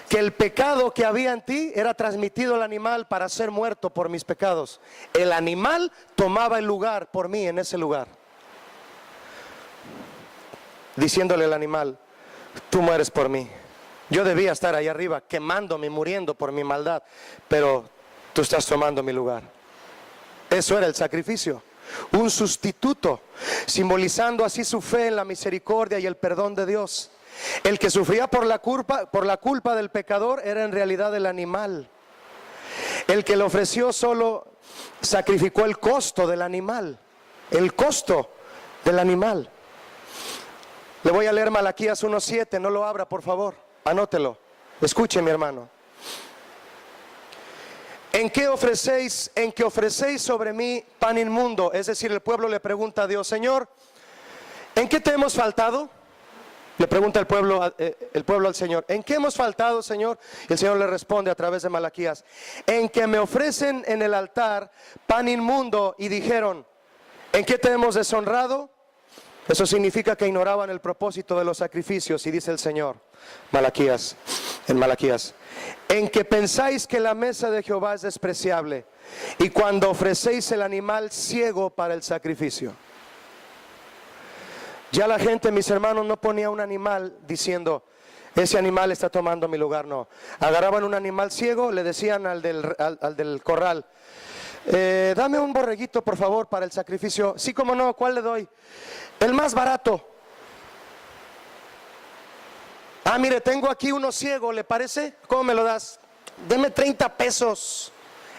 Que el pecado que había en ti era transmitido al animal para ser muerto por mis pecados. El animal tomaba el lugar por mí en ese lugar, diciéndole al animal: tú mueres por mí. Yo debía estar ahí arriba quemándome, muriendo por mi maldad, pero tú estás tomando mi lugar. Eso era el sacrificio, un sustituto, simbolizando así su fe en la misericordia y el perdón de Dios. El que sufría por la culpa del pecador era en realidad el animal. El que le ofreció solo sacrificó el costo del animal, el costo del animal. Le voy a leer Malaquías 1:7, no lo abra por favor, anótelo. Escuche, mi hermano. ¿En qué ofrecéis sobre mí pan inmundo? Es decir, el pueblo le pregunta a Dios: Señor, ¿en qué te hemos faltado? Le pregunta el pueblo al Señor: ¿en qué hemos faltado, Señor? Y el Señor le responde a través de Malaquías: en que me ofrecen en el altar pan inmundo. Y dijeron: ¿en qué te hemos deshonrado? Eso significa que ignoraban el propósito de los sacrificios. Y dice el Señor, en Malaquías: en que pensáis que la mesa de Jehová es despreciable, y cuando ofrecéis el animal ciego para el sacrificio. Ya la gente, mis hermanos, no ponía un animal diciendo: ese animal está tomando mi lugar. No, agarraban un animal ciego, le decían al del corral: dame un borreguito por favor para el sacrificio. Sí, cómo no, ¿cuál le doy? El más barato. Ah, mire, tengo aquí uno ciego, ¿le parece? ¿Cómo me lo das? Deme 30 pesos.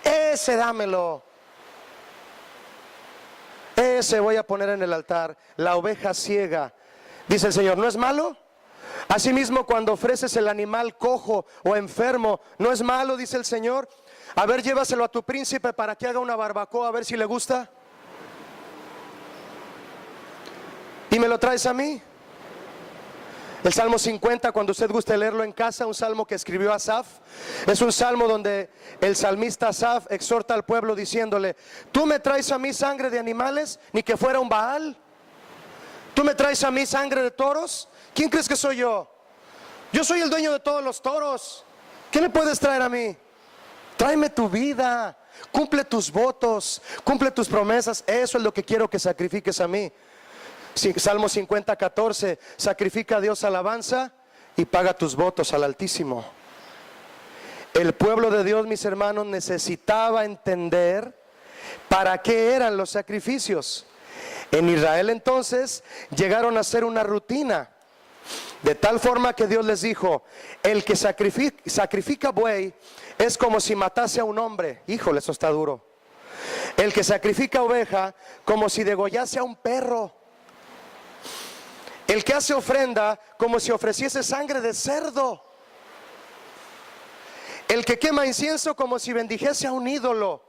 Ese dámelo. Ese voy a poner en el altar. La oveja ciega. Dice el Señor: ¿no es malo? Asimismo, cuando ofreces el animal cojo o enfermo, ¿no es malo? Dice el Señor. A ver, llévaselo a tu príncipe para que haga una barbacoa, a ver si le gusta. ¿Y me lo traes a mí? El Salmo 50, cuando usted guste leerlo en casa, un salmo que escribió Asaf, es un salmo donde el salmista Asaf exhorta al pueblo diciéndole: tú me traes a mí sangre de animales, ni que fuera un Baal. Tú me traes a mí sangre de toros. ¿Quién crees que soy yo? Yo soy el dueño de todos los toros. ¿Qué me puedes traer a mí? Tráeme tu vida, cumple tus votos, cumple tus promesas. Eso es lo que quiero que sacrifiques a mí. Salmo 50, 14: sacrifica a Dios alabanza y paga tus votos al Altísimo. El pueblo de Dios, mis hermanos, necesitaba entender para qué eran los sacrificios. En Israel entonces llegaron a ser una rutina, de tal forma que Dios les dijo: el que sacrifica buey es como si matase a un hombre. Híjole, eso está duro. El que sacrifica oveja como si degollase a un perro. El que hace ofrenda como si ofreciese sangre de cerdo. El que quema incienso como si bendijese a un ídolo.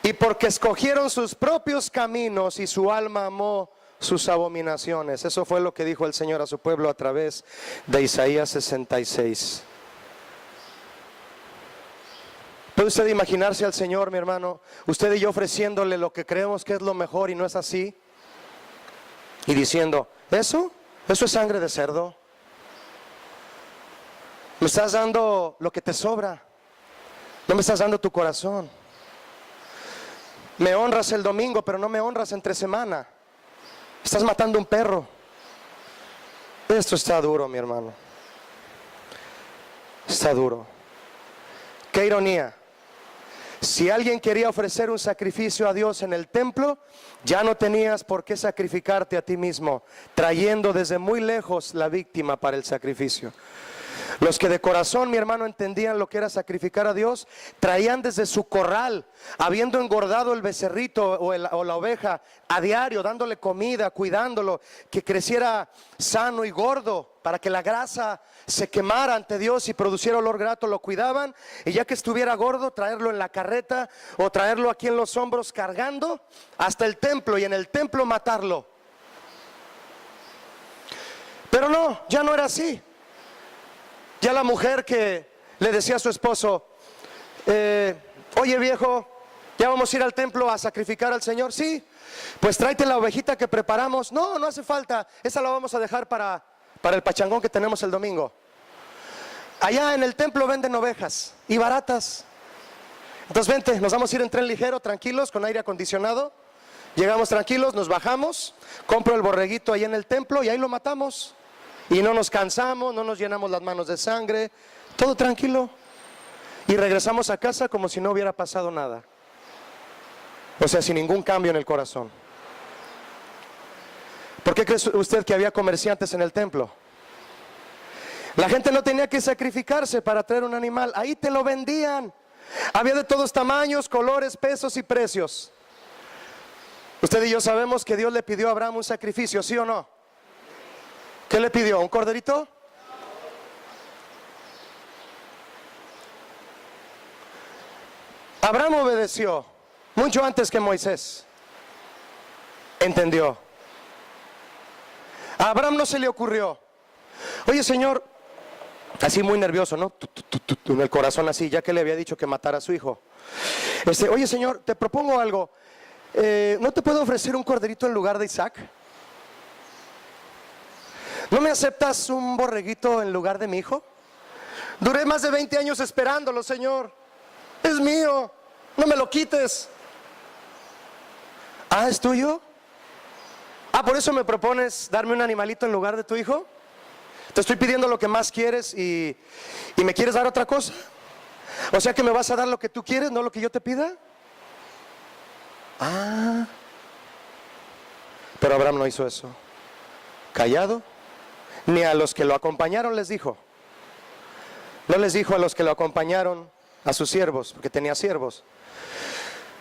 Y porque escogieron sus propios caminos y su alma amó sus abominaciones. Eso fue lo que dijo el Señor a su pueblo a través de Isaías 66. ¿Puede usted imaginarse al Señor, mi hermano, usted y yo ofreciéndole lo que creemos que es lo mejor y no es así? Y diciendo: ¿eso es sangre de cerdo? Me estás dando lo que te sobra, no me estás dando tu corazón. Me honras el domingo, pero no me honras entre semana. Estás matando un perro. Esto está duro, mi hermano. Está duro. Qué ironía. Si alguien quería ofrecer un sacrificio a Dios en el templo, ya no tenías por qué sacrificarte a ti mismo, trayendo desde muy lejos la víctima para el sacrificio. Los que de corazón, mi hermano, entendían lo que era sacrificar a Dios, traían desde su corral, habiendo engordado el becerrito o la oveja a diario, dándole comida, cuidándolo, que creciera sano y gordo, para que la grasa se quemara ante Dios y produciera olor grato, lo cuidaban, y ya que estuviera gordo, traerlo en la carreta o traerlo aquí en los hombros cargando hasta el templo, y en el templo matarlo. Pero no, ya no era así. Ya la mujer que le decía a su esposo, oye viejo, ya vamos a ir al templo a sacrificar al Señor. Sí, pues tráete la ovejita que preparamos. No, no hace falta, esa la vamos a dejar para el pachangón que tenemos el domingo. Allá en el templo venden ovejas y baratas. Entonces vente, nos vamos a ir en tren ligero, tranquilos, con aire acondicionado. Llegamos tranquilos, nos bajamos, compro el borreguito ahí en el templo y ahí lo matamos. Y no nos cansamos, no nos llenamos las manos de sangre, todo tranquilo. Y regresamos a casa como si no hubiera pasado nada. O sea, sin ningún cambio en el corazón. ¿Por qué cree usted que había comerciantes en el templo? La gente no tenía que sacrificarse para traer un animal, ahí te lo vendían. Había de todos tamaños, colores, pesos y precios. Usted y yo sabemos que Dios le pidió a Abraham un sacrificio, ¿sí o no? ¿Qué le pidió? ¿Un corderito? Abraham obedeció mucho antes que Moisés. Entendió. A Abraham no se le ocurrió, oye Señor, así muy nervioso, ¿no? En el corazón así, ya que le había dicho que matara a su hijo. Oye Señor, te propongo algo. ¿No te puedo ofrecer un corderito en lugar de Isaac? ¿No me aceptas un borreguito en lugar de mi hijo? Duré más de 20 años esperándolo, Señor. Es mío, no me lo quites. Ah, ¿es tuyo? Ah, ¿por eso me propones darme un animalito en lugar de tu hijo? Te estoy pidiendo lo que más quieres y me quieres dar otra cosa. O sea que me vas a dar lo que tú quieres, no lo que yo te pida. Ah. Pero Abraham no hizo eso. Callado. Ni a los que lo acompañaron les dijo. No les dijo a los que lo acompañaron, a sus siervos, porque tenía siervos.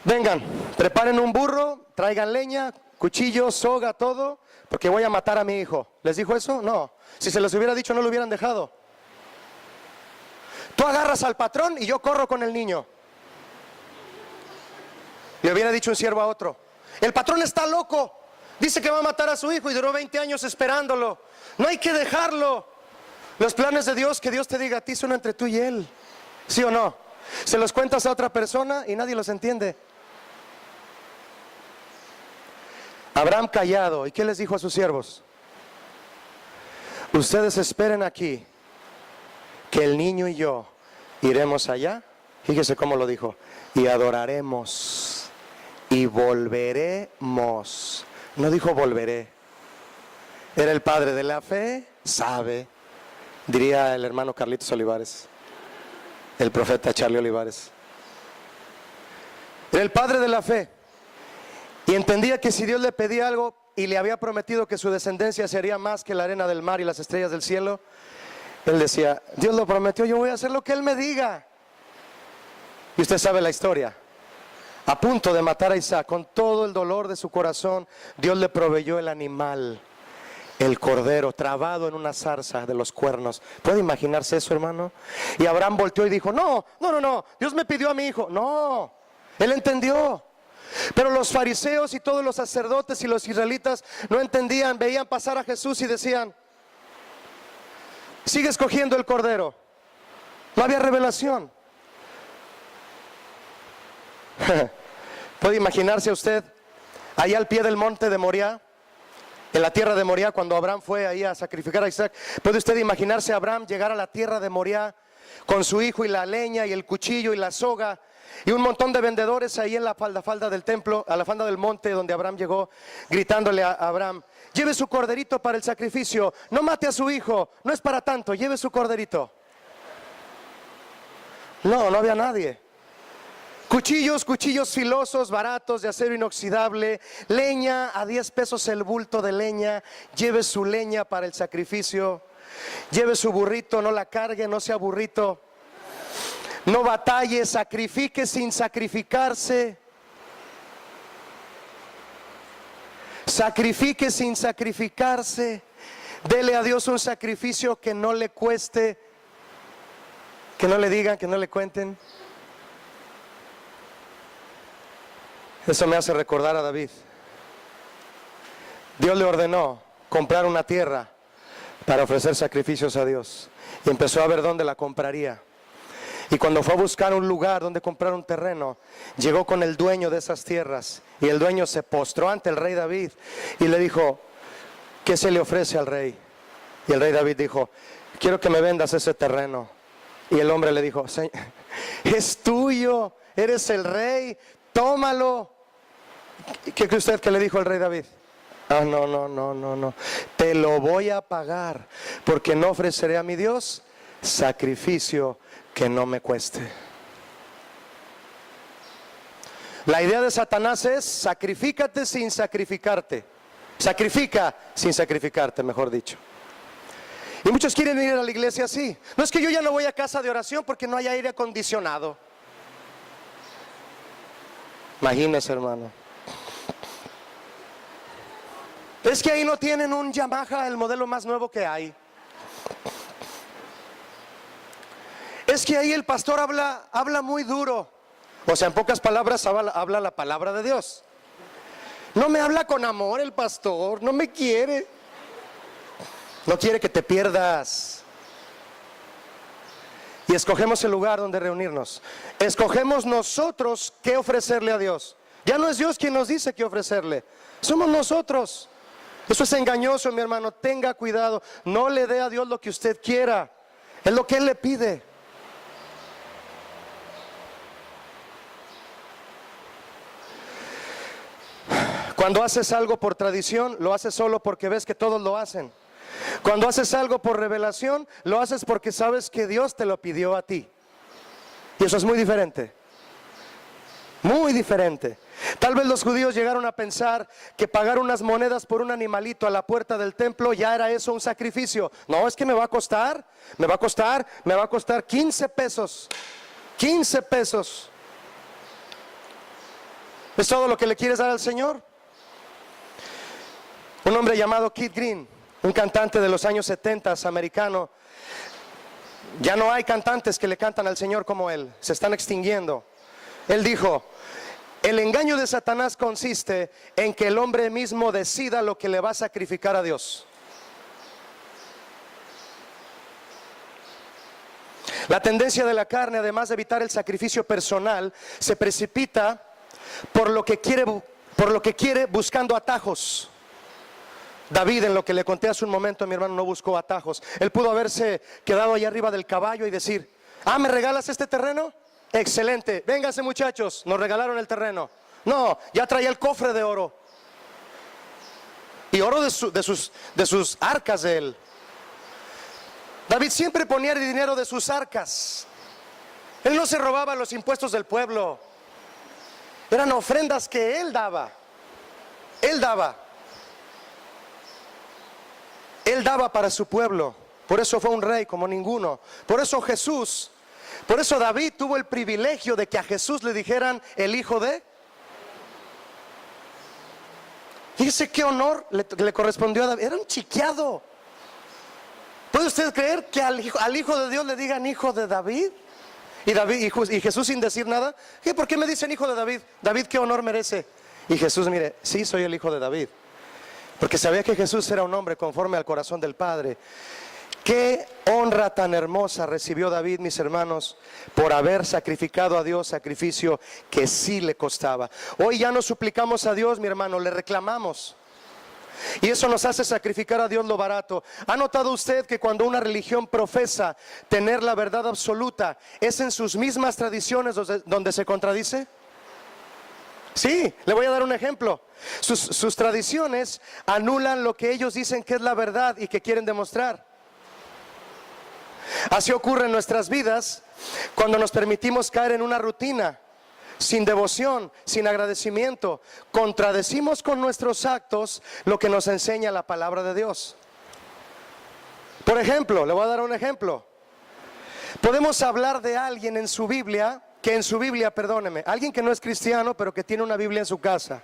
Vengan, preparen un burro, traigan leña, cuchillo, soga, todo, porque voy a matar a mi hijo. ¿Les dijo eso? No. Si se les hubiera dicho, no lo hubieran dejado. Tú agarras al patrón y yo corro con el niño. Le hubiera dicho un siervo a otro. El patrón está loco. Dice que va a matar a su hijo y duró 20 años esperándolo. No hay que dejarlo. Los planes de Dios, que Dios te diga a ti, son entre tú y él. ¿Sí o no? Se los cuentas a otra persona y nadie los entiende. Abraham callado. ¿Y qué les dijo a sus siervos? Ustedes esperen aquí, que el niño y yo iremos allá. Fíjese cómo lo dijo. Y adoraremos y volveremos. No dijo volveré. Era el padre de la fe, sabe, diría el hermano Carlitos Olivares, el profeta Charlie Olivares. Era el padre de la fe y entendía que si Dios le pedía algo y le había prometido que su descendencia sería más que la arena del mar y las estrellas del cielo, él decía, Dios lo prometió, yo voy a hacer lo que él me diga. Y usted sabe la historia. A punto de matar a Isaac, con todo el dolor de su corazón, Dios le proveyó el animal, el cordero, trabado en una zarza de los cuernos. ¿Puede imaginarse eso, hermano? Y Abraham volteó y dijo, no, Dios me pidió a mi hijo. No, él entendió. Pero los fariseos y todos los sacerdotes y los israelitas no entendían, veían pasar a Jesús y decían, sigue escogiendo el cordero. No había revelación. ¿Puede imaginarse usted allá al pie del monte de Moriah, en la tierra de Moriah, cuando Abraham fue ahí a sacrificar a Isaac? ¿Puede usted imaginarse a Abraham llegar a la tierra de Moriah con su hijo y la leña y el cuchillo y la soga y un montón de vendedores ahí en la falda del templo, a la falda del monte donde Abraham llegó, gritándole a Abraham, lleve su corderito para el sacrificio, no mate a su hijo, no es para tanto, lleve su corderito? No, no había nadie. Cuchillos filosos, baratos, de acero inoxidable, leña, a 10 pesos el bulto de leña, lleve su leña para el sacrificio. lleve su burrito, no la cargue, no sea burrito. No batalle, sacrifique sin sacrificarse. Sacrifique sin sacrificarse. Dele a Dios un sacrificio que no le cueste, que no le digan, que no le cuenten. Eso me hace recordar a David. Dios le ordenó comprar una tierra para ofrecer sacrificios a Dios. Y empezó a ver dónde la compraría. Y cuando fue a buscar un lugar donde comprar un terreno, llegó con el dueño de esas tierras. Y el dueño se postró ante el rey David y le dijo: ¿qué se le ofrece al rey? Y el rey David dijo: quiero que me vendas ese terreno. Y el hombre le dijo: es tuyo, eres el rey, tómalo. ¿Qué cree usted que le dijo el rey David? Ah, no, te lo voy a pagar, porque no ofreceré a mi Dios sacrificio que no me cueste. La idea de Satanás es: sacrifícate sin sacrificarte. Sacrifica sin sacrificarte, mejor dicho. Y muchos quieren ir a la iglesia así. No, es que yo ya no voy a casa de oración porque no hay aire acondicionado. Imagínese, hermano. Es que ahí no tienen un Yamaha, el modelo más nuevo que hay. Es que ahí el pastor habla muy duro. O sea, en pocas palabras, habla la palabra de Dios. No me habla con amor el pastor, no me quiere. No quiere que te pierdas. Y escogemos el lugar donde reunirnos. Escogemos nosotros qué ofrecerle a Dios. Ya no es Dios quien nos dice qué ofrecerle, somos nosotros. Eso es engañoso, mi hermano. Tenga cuidado. No le dé a Dios lo que usted quiera, es lo que Él le pide. Cuando haces algo por tradición, lo haces solo porque ves que todos lo hacen. Cuando haces algo por revelación, lo haces porque sabes que Dios te lo pidió a ti. Y eso es muy diferente. Muy diferente. Tal vez los judíos llegaron a pensar que pagar unas monedas por un animalito a la puerta del templo ya era eso un sacrificio. No, es que me va a costar 15 pesos. 15 pesos. ¿Es todo lo que le quieres dar al Señor? Un hombre llamado Keith Green, un cantante de los años 70 americano. Ya no hay cantantes que le cantan al Señor como él, se están extinguiendo. Él dijo: el engaño de Satanás consiste en que el hombre mismo decida lo que le va a sacrificar a Dios. La tendencia de la carne, además de evitar el sacrificio personal, se precipita por lo que quiere buscando atajos. David, en lo que le conté hace un momento, mi hermano, no buscó atajos. Él pudo haberse quedado allá arriba del caballo y decir: ah, ¿me regalas este terreno? Excelente, vénganse muchachos, nos regalaron el terreno. No, ya traía el cofre de oro. Y oro de sus arcas de él. David siempre ponía el dinero de sus arcas. Él no se robaba los impuestos del pueblo. Eran ofrendas que él daba. Él daba. Él daba para su pueblo. Por eso fue un rey como ninguno. Por eso David tuvo el privilegio de que a Jesús le dijeran el hijo de. Fíjese qué honor le correspondió a David. Era un chiqueado. ¿Puede usted creer que al hijo de Dios le digan hijo de David? Y Jesús, sin decir nada: ¿qué? ¿Por qué me dicen hijo de David? David, ¿qué honor merece? Y Jesús: mire, sí, soy el hijo de David. Porque sabía que Jesús era un hombre conforme al corazón del Padre. Qué honra tan hermosa recibió David, mis hermanos, por haber sacrificado a Dios sacrificio que sí le costaba. Hoy ya no suplicamos a Dios, mi hermano, le reclamamos. Y eso nos hace sacrificar a Dios lo barato. ¿Ha notado usted que cuando una religión profesa tener la verdad absoluta, es en sus mismas tradiciones donde se contradice? Sí, le voy a dar un ejemplo. Sus tradiciones anulan lo que ellos dicen que es la verdad y que quieren demostrar. Así ocurre en nuestras vidas cuando nos permitimos caer en una rutina sin devoción, sin agradecimiento. Contradecimos con nuestros actos lo que nos enseña la palabra de Dios. Por ejemplo, le voy a dar un ejemplo. Podemos hablar de alguien en su Biblia, perdóneme, alguien que no es cristiano, pero que tiene una Biblia en su casa.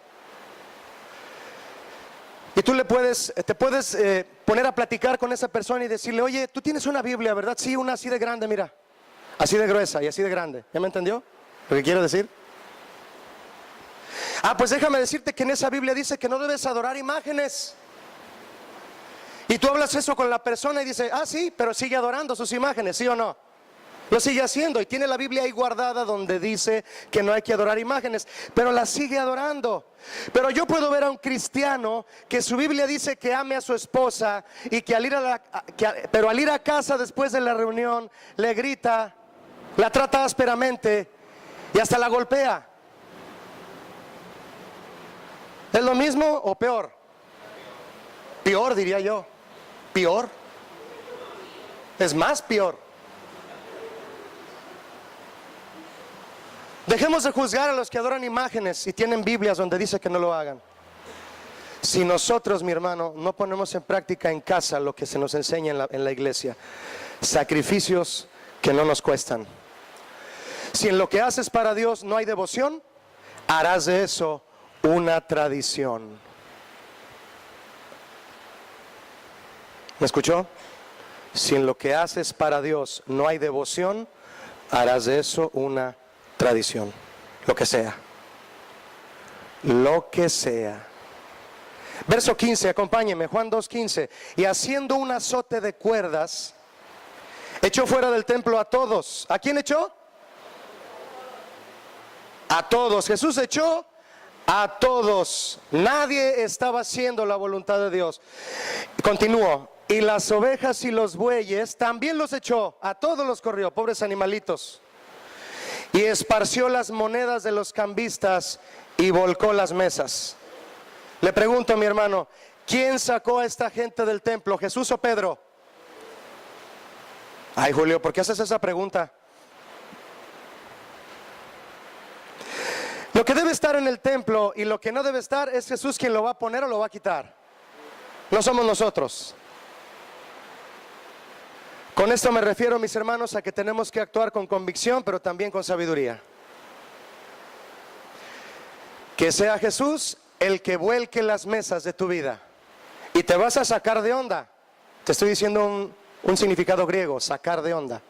Y tú te puedes poner a platicar con esa persona y decirle, oye, tú tienes una Biblia, ¿verdad? Sí, una así de grande, mira, así de gruesa y así de grande. ¿Ya me entendió lo que quiero decir? Ah, pues déjame decirte que en esa Biblia dice que no debes adorar imágenes. Y tú hablas eso con la persona y dice, ah, sí, pero sigue adorando sus imágenes, ¿sí o no? Lo sigue haciendo y tiene la Biblia ahí guardada donde dice que no hay que adorar imágenes, pero la sigue adorando. Pero yo puedo ver a un cristiano que su Biblia dice que ame a su esposa y que pero al ir a casa después de la reunión le grita, la trata ásperamente y hasta la golpea. ¿Es lo mismo o peor? Peor, diría yo. Peor. Es más peor. Dejemos de juzgar a los que adoran imágenes y tienen Biblias donde dice que no lo hagan. Si nosotros, mi hermano, no ponemos en práctica en casa lo que se nos enseña en la iglesia, sacrificios que no nos cuestan. Si en lo que haces para Dios no hay devoción, harás de eso una tradición. ¿Me escuchó? Si en lo que haces para Dios no hay devoción, harás de eso una tradición. Lo que sea. Lo que sea. Verso 15, acompáñeme, Juan 2:15. Y haciendo un azote de cuerdas, echó fuera del templo a todos. ¿A quién echó? A todos. Jesús echó a todos. Nadie estaba haciendo la voluntad de Dios. Continúo. Y las ovejas y los bueyes también los echó. A todos los corrió, pobres animalitos. Y esparció las monedas de los cambistas y volcó las mesas. Le pregunto, mi hermano, ¿quién sacó a esta gente del templo? ¿Jesús o Pedro? Ay, Julio, ¿por qué haces esa pregunta? Lo que debe estar en el templo y lo que no debe estar es Jesús quien lo va a poner o lo va a quitar. No somos nosotros. Con esto me refiero, mis hermanos, a que tenemos que actuar con convicción, pero también con sabiduría. Que sea Jesús el que vuelque las mesas de tu vida. Y te vas a sacar de onda. Te estoy diciendo un significado griego, sacar de onda.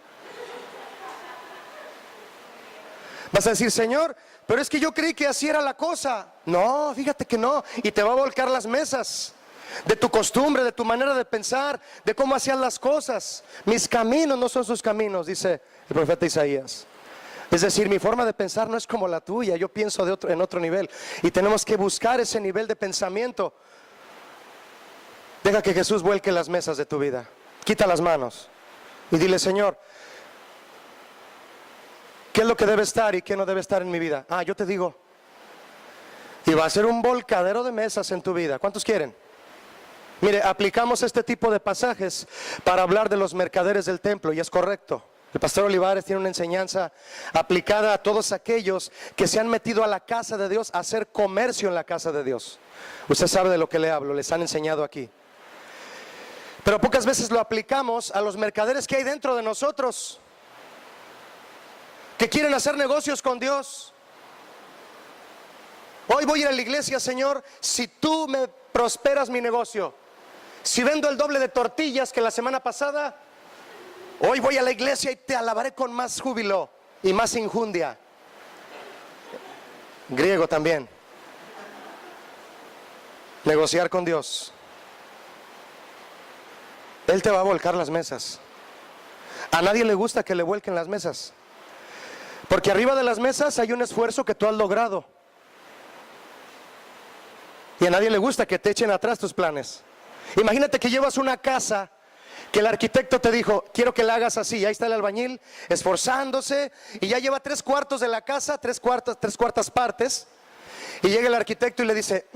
Vas a decir, Señor, pero es que yo creí que así era la cosa. No, fíjate que no. Y te va a volcar las mesas de tu costumbre, de tu manera de pensar, de cómo hacían las cosas. Mis caminos no son sus caminos, dice el profeta Isaías. Es decir, mi forma de pensar no es como la tuya. Yo pienso en otro nivel. Y tenemos que buscar ese nivel de pensamiento. Deja que Jesús vuelque las mesas de tu vida. Quita las manos y dile, Señor, ¿qué es lo que debe estar y qué no debe estar en mi vida? Ah, yo te digo. Y va a ser un volcadero de mesas en tu vida. ¿Cuántos quieren? Mire, aplicamos este tipo de pasajes para hablar de los mercaderes del templo y es correcto. El pastor Olivares tiene una enseñanza aplicada a todos aquellos que se han metido a la casa de Dios a hacer comercio en la casa de Dios. Usted sabe de lo que le hablo, les han enseñado aquí. Pero pocas veces lo aplicamos a los mercaderes que hay dentro de nosotros, que quieren hacer negocios con Dios. Hoy voy a ir a la iglesia, Señor, si tú me prosperas mi negocio. Si vendo el doble de tortillas que la semana pasada, hoy voy a la iglesia y te alabaré con más júbilo y más injundia. Griego también. Negociar con Dios. Él te va a volcar las mesas. A nadie le gusta que le vuelquen las mesas, porque arriba de las mesas hay un esfuerzo que tú has logrado. Y a nadie le gusta que te echen atrás tus planes. Imagínate que llevas una casa que el arquitecto te dijo, quiero que la hagas así. Y ahí está el albañil esforzándose y ya lleva 3/4 de la casa, tres cuartas partes. Y llega el arquitecto y le dice,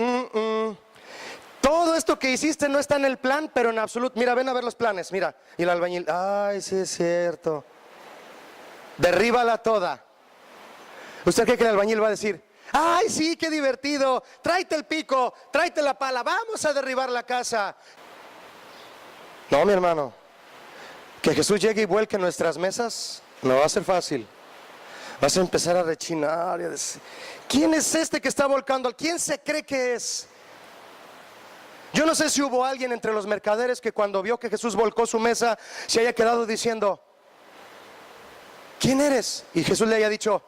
todo esto que hiciste no está en el plan, pero en absoluto. Mira, ven a ver los planes, mira. Y el albañil, ay, sí es cierto. Derríbala toda. ¿Usted cree que el albañil va a decir, ay, sí, qué divertido, tráete el pico, tráete la pala, vamos a derribar la casa? No, mi hermano, Que Jesús llegue y vuelque nuestras mesas no va a ser fácil. Vas a empezar a rechinar y a decir, ¿quién es este que está volcando? ¿Quién se cree que es? Yo no sé si hubo alguien entre los mercaderes que cuando vio que Jesús volcó su mesa se haya quedado diciendo, ¿quién eres? Y Jesús le haya dicho,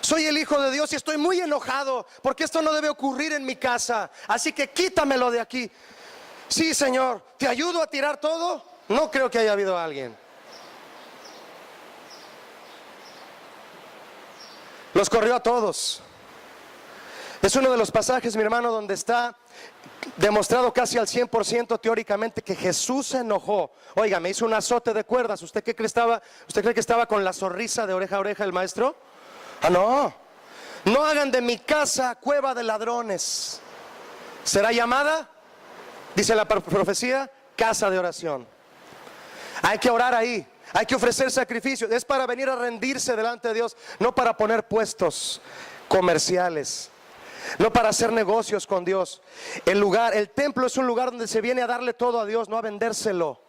soy el Hijo de Dios y estoy muy enojado porque esto no debe ocurrir en mi casa, así que quítamelo de aquí. Sí, Señor, ¿te ayudo a tirar todo? No creo que haya habido alguien. Los corrió a todos. Es uno de los pasajes, mi hermano, donde está demostrado casi al 100% teóricamente que Jesús se enojó. Oiga, me hizo un azote de cuerdas. ¿Usted qué cree estaba? ¿Usted cree que estaba con la sonrisa de oreja a oreja el maestro? Ah, no. No hagan de mi casa cueva de ladrones. Será llamada, dice la profecía, casa de oración. Hay que orar ahí. Hay que ofrecer sacrificios. Es para venir a rendirse delante de Dios, no para poner puestos comerciales, no para hacer negocios con Dios. El templo es un lugar donde se viene a darle todo a Dios, no a vendérselo.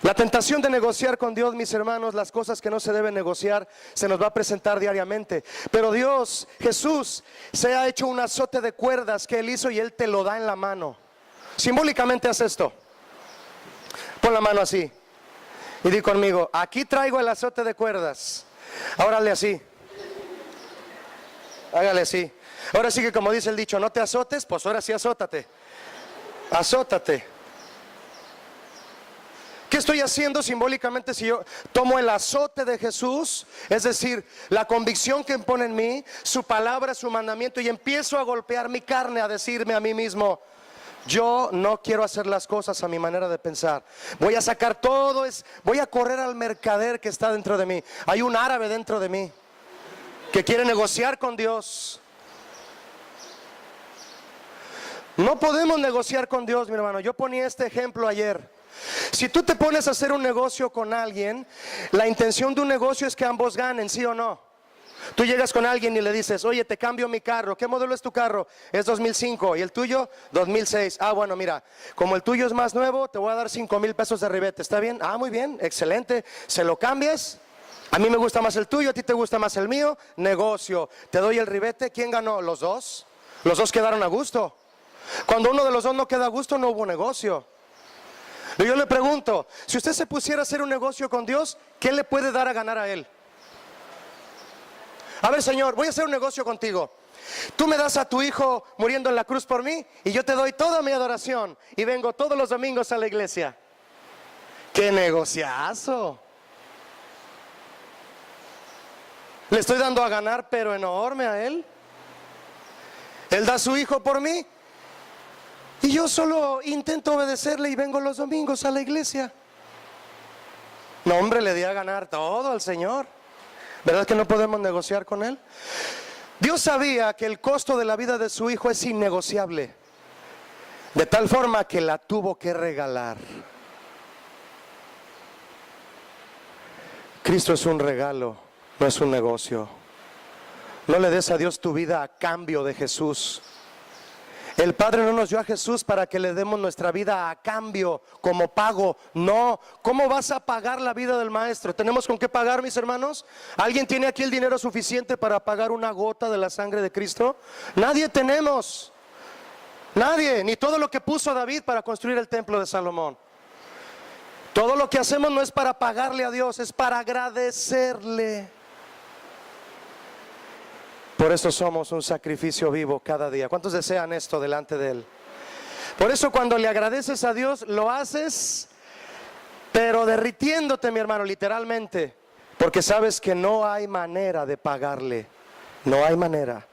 La tentación de negociar con Dios, mis hermanos, las cosas que no se deben negociar, se nos va a presentar diariamente. Pero Dios, Jesús, se ha hecho un azote de cuerdas que Él hizo y Él te lo da en la mano. Simbólicamente haz esto. Pon la mano así y di conmigo, aquí traigo el azote de cuerdas. Ahora hazle así. Hágale así. Ahora sí que como dice el dicho, no te azotes, pues ahora sí azótate. Azótate. ¿Qué estoy haciendo simbólicamente si yo tomo el azote de Jesús? Es decir, la convicción que impone en mí, su palabra, su mandamiento, y empiezo a golpear mi carne, a decirme a mí mismo, yo no quiero hacer las cosas a mi manera de pensar. Voy a sacar todo, voy a correr al mercader que está dentro de mí. Hay un árabe dentro de mí que quiere negociar con Dios. No podemos negociar con Dios, mi hermano. Yo ponía este ejemplo ayer. Si tú te pones a hacer un negocio con alguien, la intención de un negocio es que ambos ganen, ¿sí o no? Tú llegas con alguien y le dices, oye, te cambio mi carro. ¿Qué modelo es tu carro? Es 2005. ¿Y el tuyo? 2006. Ah, bueno, mira, como el tuyo es más nuevo, te voy a dar 5,000 pesos de ribete. ¿Está bien? Ah, muy bien, excelente. ¿Se lo cambias? A mí me gusta más el tuyo, a ti te gusta más el mío. Negocio. Te doy el ribete. ¿Quién ganó? ¿Los dos? Los dos quedaron a gusto. Cuando uno de los dos no queda a gusto, no hubo negocio. Y yo le pregunto, si usted se pusiera a hacer un negocio con Dios, ¿qué le puede dar a ganar a Él? A ver, Señor, voy a hacer un negocio contigo. Tú me das a tu hijo muriendo en la cruz por mí y yo te doy toda mi adoración y vengo todos los domingos a la iglesia. ¡Qué negociazo! Le estoy dando a ganar, pero enorme a Él. Él da a su hijo por mí y yo solo intento obedecerle y vengo los domingos a la iglesia. No, hombre, le di a ganar todo al Señor. ¿Verdad que no podemos negociar con Él? Dios sabía que el costo de la vida de su hijo es innegociable, de tal forma que la tuvo que regalar. Cristo es un regalo, no es un negocio. No le des a Dios tu vida a cambio de Jesús. El Padre no nos dio a Jesús para que le demos nuestra vida a cambio, como pago. No, ¿cómo vas a pagar la vida del Maestro? ¿Tenemos con qué pagar, mis hermanos? ¿Alguien tiene aquí el dinero suficiente para pagar una gota de la sangre de Cristo? Nadie tenemos. Nadie, ni todo lo que puso David para construir el templo de Salomón. Todo lo que hacemos no es para pagarle a Dios, es para agradecerle. Por eso somos un sacrificio vivo cada día. ¿Cuántos desean esto delante de Él? Por eso cuando le agradeces a Dios, lo haces, pero derritiéndote, mi hermano, literalmente. Porque sabes que no hay manera de pagarle. No hay manera.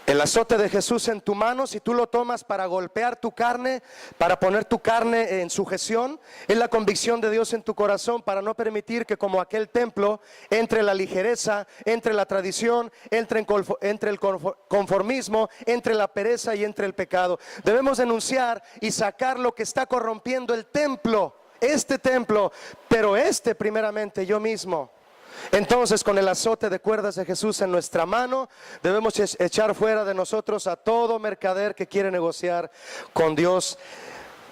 El azote de Jesús en tu mano, si tú lo tomas para golpear tu carne, para poner tu carne en sujeción, es la convicción de Dios en tu corazón para no permitir que como aquel templo entre la ligereza, entre la tradición, entre el conformismo, entre la pereza y entre el pecado. Debemos denunciar y sacar lo que está corrompiendo el templo, este templo, pero primeramente yo mismo. Entonces, con el azote de cuerdas de Jesús en nuestra mano, debemos echar fuera de nosotros a todo mercader que quiere negociar con Dios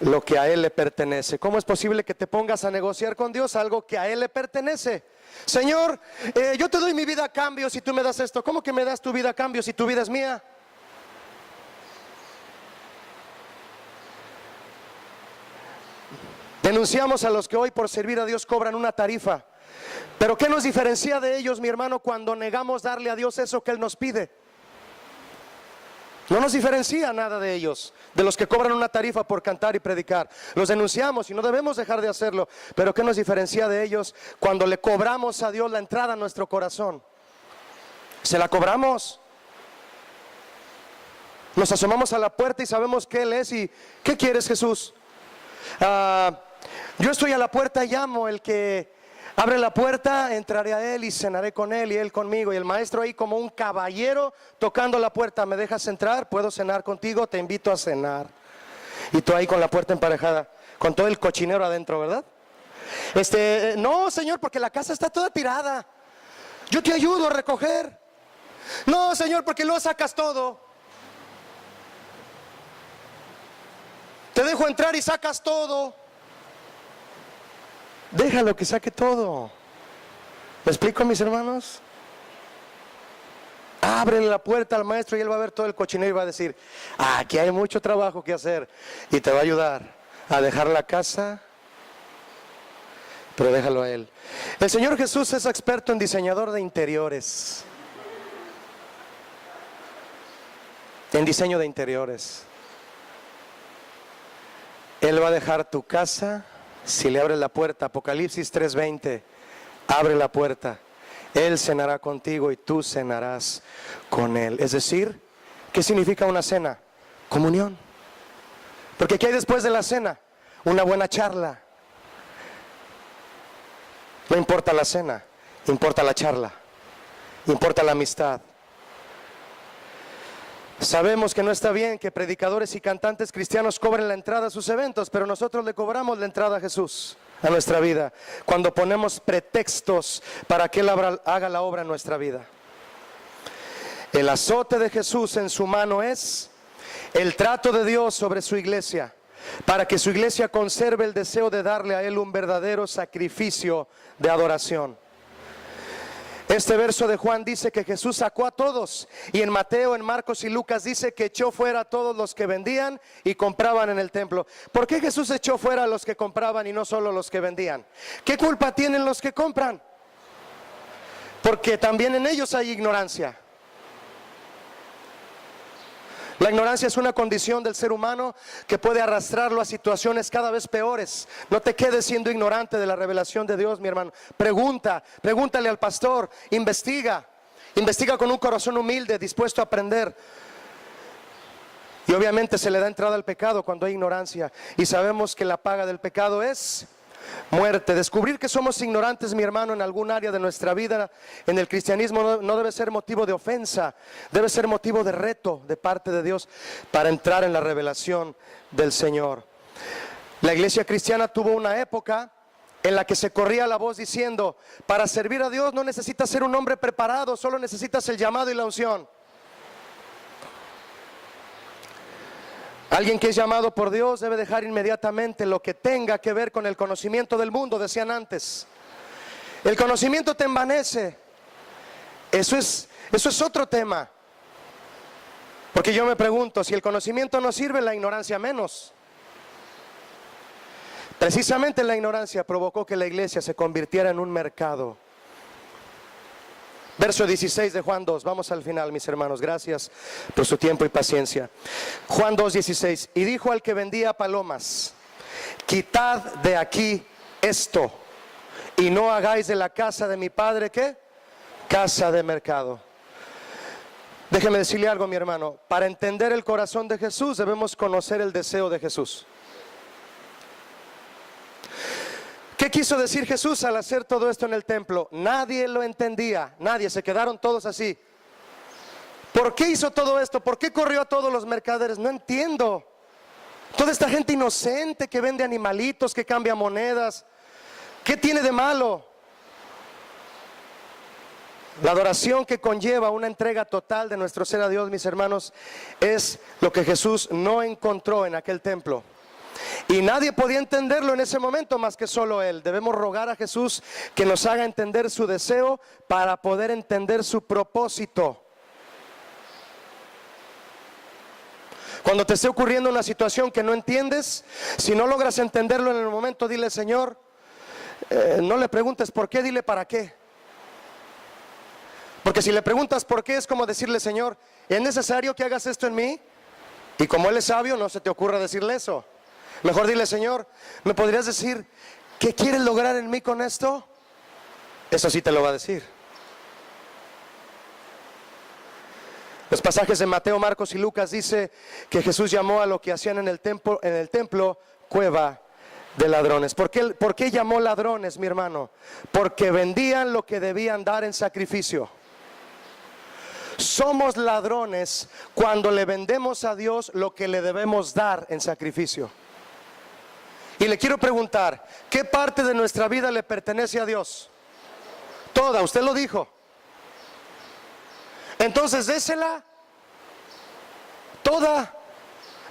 lo que a Él le pertenece. ¿Cómo es posible que te pongas a negociar con Dios algo que a Él le pertenece? Señor, yo te doy mi vida a cambio si tú me das esto. ¿Cómo que me das tu vida a cambio si tu vida es mía? Denunciamos a los que hoy por servir a Dios cobran una tarifa. Pero ¿qué nos diferencia de ellos, mi hermano, cuando negamos darle a Dios eso que Él nos pide? No nos diferencia nada de ellos, de los que cobran una tarifa por cantar y predicar. Los denunciamos y no debemos dejar de hacerlo. Pero ¿qué nos diferencia de ellos cuando le cobramos a Dios la entrada a nuestro corazón? ¿Se la cobramos? Nos asomamos a la puerta y sabemos que Él es. ¿Y qué quieres, Jesús? Yo estoy a la puerta y llamo. El que abre la puerta, entraré a Él y cenaré con Él y Él conmigo. Y el maestro ahí como un caballero tocando la puerta: ¿me dejas entrar? ¿Puedo cenar contigo? Te invito a cenar. Y tú ahí con la puerta emparejada, con todo el cochinero adentro, ¿verdad? No, Señor, porque la casa está toda tirada. Yo te ayudo a recoger. No, Señor, porque luego sacas todo. Te dejo entrar y sacas todo. Déjalo que saque todo. ¿Me explico, mis hermanos? Ábrele la puerta al maestro y él va a ver todo el cochinero y va a decir: aquí hay mucho trabajo que hacer. Y te va a ayudar a dejar la casa, pero déjalo a Él. El Señor Jesús es experto en diseñador de interiores, en diseño de interiores. Él va a dejar tu casa si le abres la puerta. Apocalipsis 3:20, abre la puerta. Él cenará contigo y tú cenarás con Él. Es decir, ¿qué significa una cena? Comunión. Porque ¿qué hay después de la cena? Una buena charla. No importa la cena, importa la charla, importa la amistad. Sabemos que no está bien que predicadores y cantantes cristianos cobren la entrada a sus eventos, pero nosotros le cobramos la entrada a Jesús a nuestra vida cuando ponemos pretextos para que Él haga la obra en nuestra vida. El azote de Jesús en su mano es el trato de Dios sobre su iglesia, para que su iglesia conserve el deseo de darle a Él un verdadero sacrificio de adoración. Este verso de Juan dice que Jesús sacó a todos, y en Mateo, en Marcos y Lucas dice que echó fuera a todos los que vendían y compraban en el templo. ¿Por qué Jesús echó fuera a los que compraban y no solo los que vendían? ¿Qué culpa tienen los que compran? Porque también en ellos hay ignorancia. La ignorancia es una condición del ser humano que puede arrastrarlo a situaciones cada vez peores. No te quedes siendo ignorante de la revelación de Dios, mi hermano. Pregúntale al pastor, investiga con un corazón humilde, dispuesto a aprender. Y obviamente se le da entrada al pecado cuando hay ignorancia. Y sabemos que la paga del pecado es muerte. Descubrir que somos ignorantes, mi hermano, en algún área de nuestra vida en el cristianismo no debe ser motivo de ofensa, debe ser motivo de reto de parte de Dios para entrar en la revelación del Señor. La iglesia cristiana tuvo una época en la que se corría la voz diciendo: para servir a Dios no necesitas ser un hombre preparado, solo necesitas el llamado y la unción. Alguien que es llamado por Dios debe dejar inmediatamente lo que tenga que ver con el conocimiento del mundo, decían antes. El conocimiento te envanece. Eso es otro tema. Porque yo me pregunto, si el conocimiento no sirve, la ignorancia menos. Precisamente la ignorancia provocó que la iglesia se convirtiera en un mercado. Verso 16 de Juan 2, vamos al final, mis hermanos, gracias por su tiempo y paciencia. Juan 2:16, y dijo al que vendía palomas: quitad de aquí esto, y no hagáis de la casa de mi padre, ¿qué? Casa de mercado. Déjeme decirle algo, mi hermano, para entender el corazón de Jesús debemos conocer el deseo de Jesús. ¿Qué quiso decir Jesús al hacer todo esto en el templo? Nadie lo entendía, nadie, se quedaron todos así. ¿Por qué hizo todo esto? ¿Por qué corrió a todos los mercaderes? No entiendo. Toda esta gente inocente que vende animalitos, que cambia monedas, ¿qué tiene de malo? La adoración que conlleva una entrega total de nuestro ser a Dios, mis hermanos, es lo que Jesús no encontró en aquel templo. Y nadie podía entenderlo en ese momento más que solo Él. Debemos rogar a Jesús que nos haga entender su deseo para poder entender su propósito. Cuando te esté ocurriendo una situación que no entiendes, si no logras entenderlo en el momento, dile: Señor, no le preguntes por qué, dile para qué. Porque si le preguntas por qué, es como decirle: Señor, ¿es necesario que hagas esto en mí? Y como Él es sabio, no se te ocurra decirle eso. Mejor dile: Señor, ¿me podrías decir qué quieres lograr en mí con esto? Eso sí te lo va a decir. Los pasajes de Mateo, Marcos y Lucas dice que Jesús llamó a lo que hacían en el templo cueva de ladrones. ¿Por qué llamó ladrones, mi hermano? Porque vendían lo que debían dar en sacrificio. Somos ladrones cuando le vendemos a Dios lo que le debemos dar en sacrificio. Y le quiero preguntar, ¿qué parte de nuestra vida le pertenece a Dios? Toda, usted lo dijo. Entonces désela toda.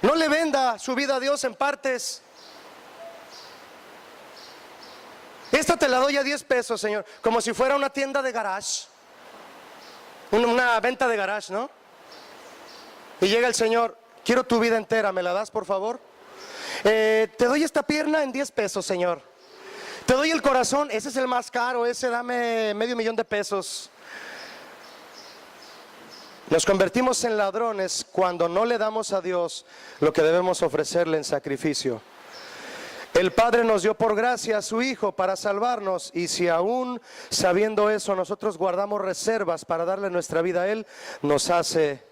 No le venda su vida a Dios en partes. Esta te la doy a 10 pesos, Señor, como si fuera una tienda de garage, una venta de garage, ¿no? Y llega el Señor: quiero tu vida entera, ¿me la das, por favor? Te doy esta pierna en 10 pesos, Señor. Te doy el corazón, ese es el más caro, ese dame $500,000 de pesos. Nos convertimos en ladrones cuando no le damos a Dios lo que debemos ofrecerle en sacrificio. El Padre nos dio por gracia a su Hijo para salvarnos, y si aún sabiendo eso nosotros guardamos reservas para darle nuestra vida a Él, nos hace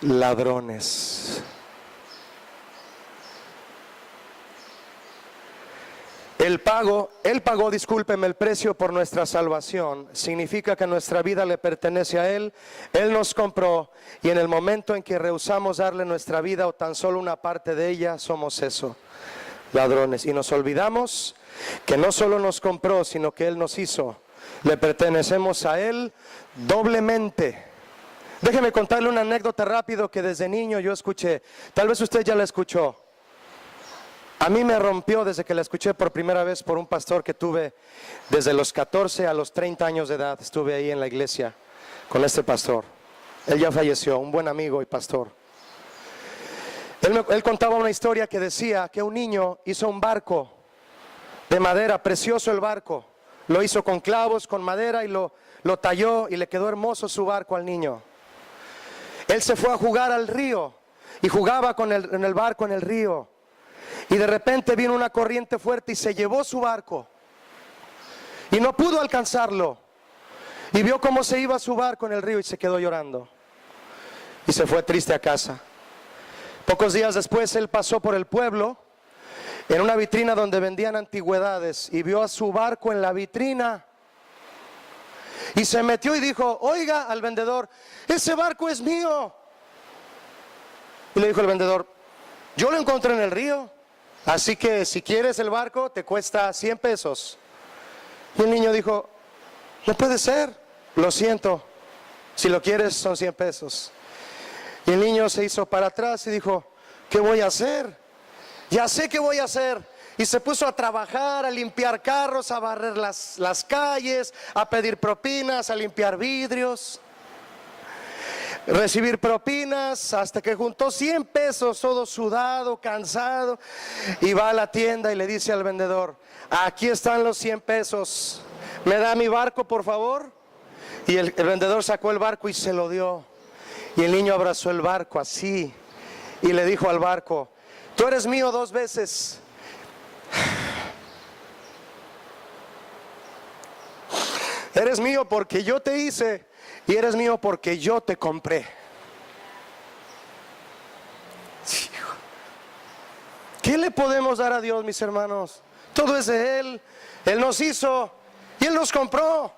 ladrones. Él pagó, discúlpeme, el precio por nuestra salvación. Significa que nuestra vida le pertenece a Él. Él nos compró, y en el momento en que rehusamos darle nuestra vida o tan solo una parte de ella, somos eso, ladrones. Y nos olvidamos que no solo nos compró, sino que Él nos hizo. Le pertenecemos a Él doblemente. Déjeme contarle una anécdota rápido que desde niño yo escuché. Tal vez usted ya la escuchó. A mí me rompió desde que la escuché por primera vez por un pastor que tuve desde los 14 a los 30 años de edad. Estuve ahí en la iglesia con este pastor. Él ya falleció, un buen amigo y pastor. Él contaba una historia que decía que un niño hizo un barco de madera, precioso el barco. Lo hizo con clavos, con madera, y lo talló, y le quedó hermoso su barco al niño. Él se fue a jugar al río y jugaba en el barco en el río. Y de repente vino una corriente fuerte y se llevó su barco. Y no pudo alcanzarlo. Y vio cómo se iba su barco en el río y se quedó llorando. Y se fue triste a casa. Pocos días después él pasó por el pueblo en una vitrina donde vendían antigüedades y vio a su barco en la vitrina. Y se metió y dijo: oiga, al vendedor, ese barco es mío. Y le dijo el vendedor: yo lo encontré en el río, así que si quieres el barco te cuesta 100 pesos. Y el niño dijo: no puede ser, lo siento, si lo quieres son 100 pesos. Y el niño se hizo para atrás y dijo: ¿qué voy a hacer? Ya sé qué voy a hacer. Y se puso a trabajar, a limpiar carros, a barrer las calles, a pedir propinas, a limpiar vidrios, recibir propinas, hasta que juntó 100 pesos, todo sudado, cansado. Y va a la tienda y le dice al vendedor: aquí están los 100 pesos, ¿me da mi barco, por favor? Y el vendedor sacó el barco y se lo dio. Y el niño abrazó el barco así y le dijo al barco: tú eres mío 2 veces. Eres mío porque yo te hice, y eres mío porque yo te compré. ¿Qué le podemos dar a Dios, mis hermanos? Todo es de Él. Él nos hizo y Él nos compró.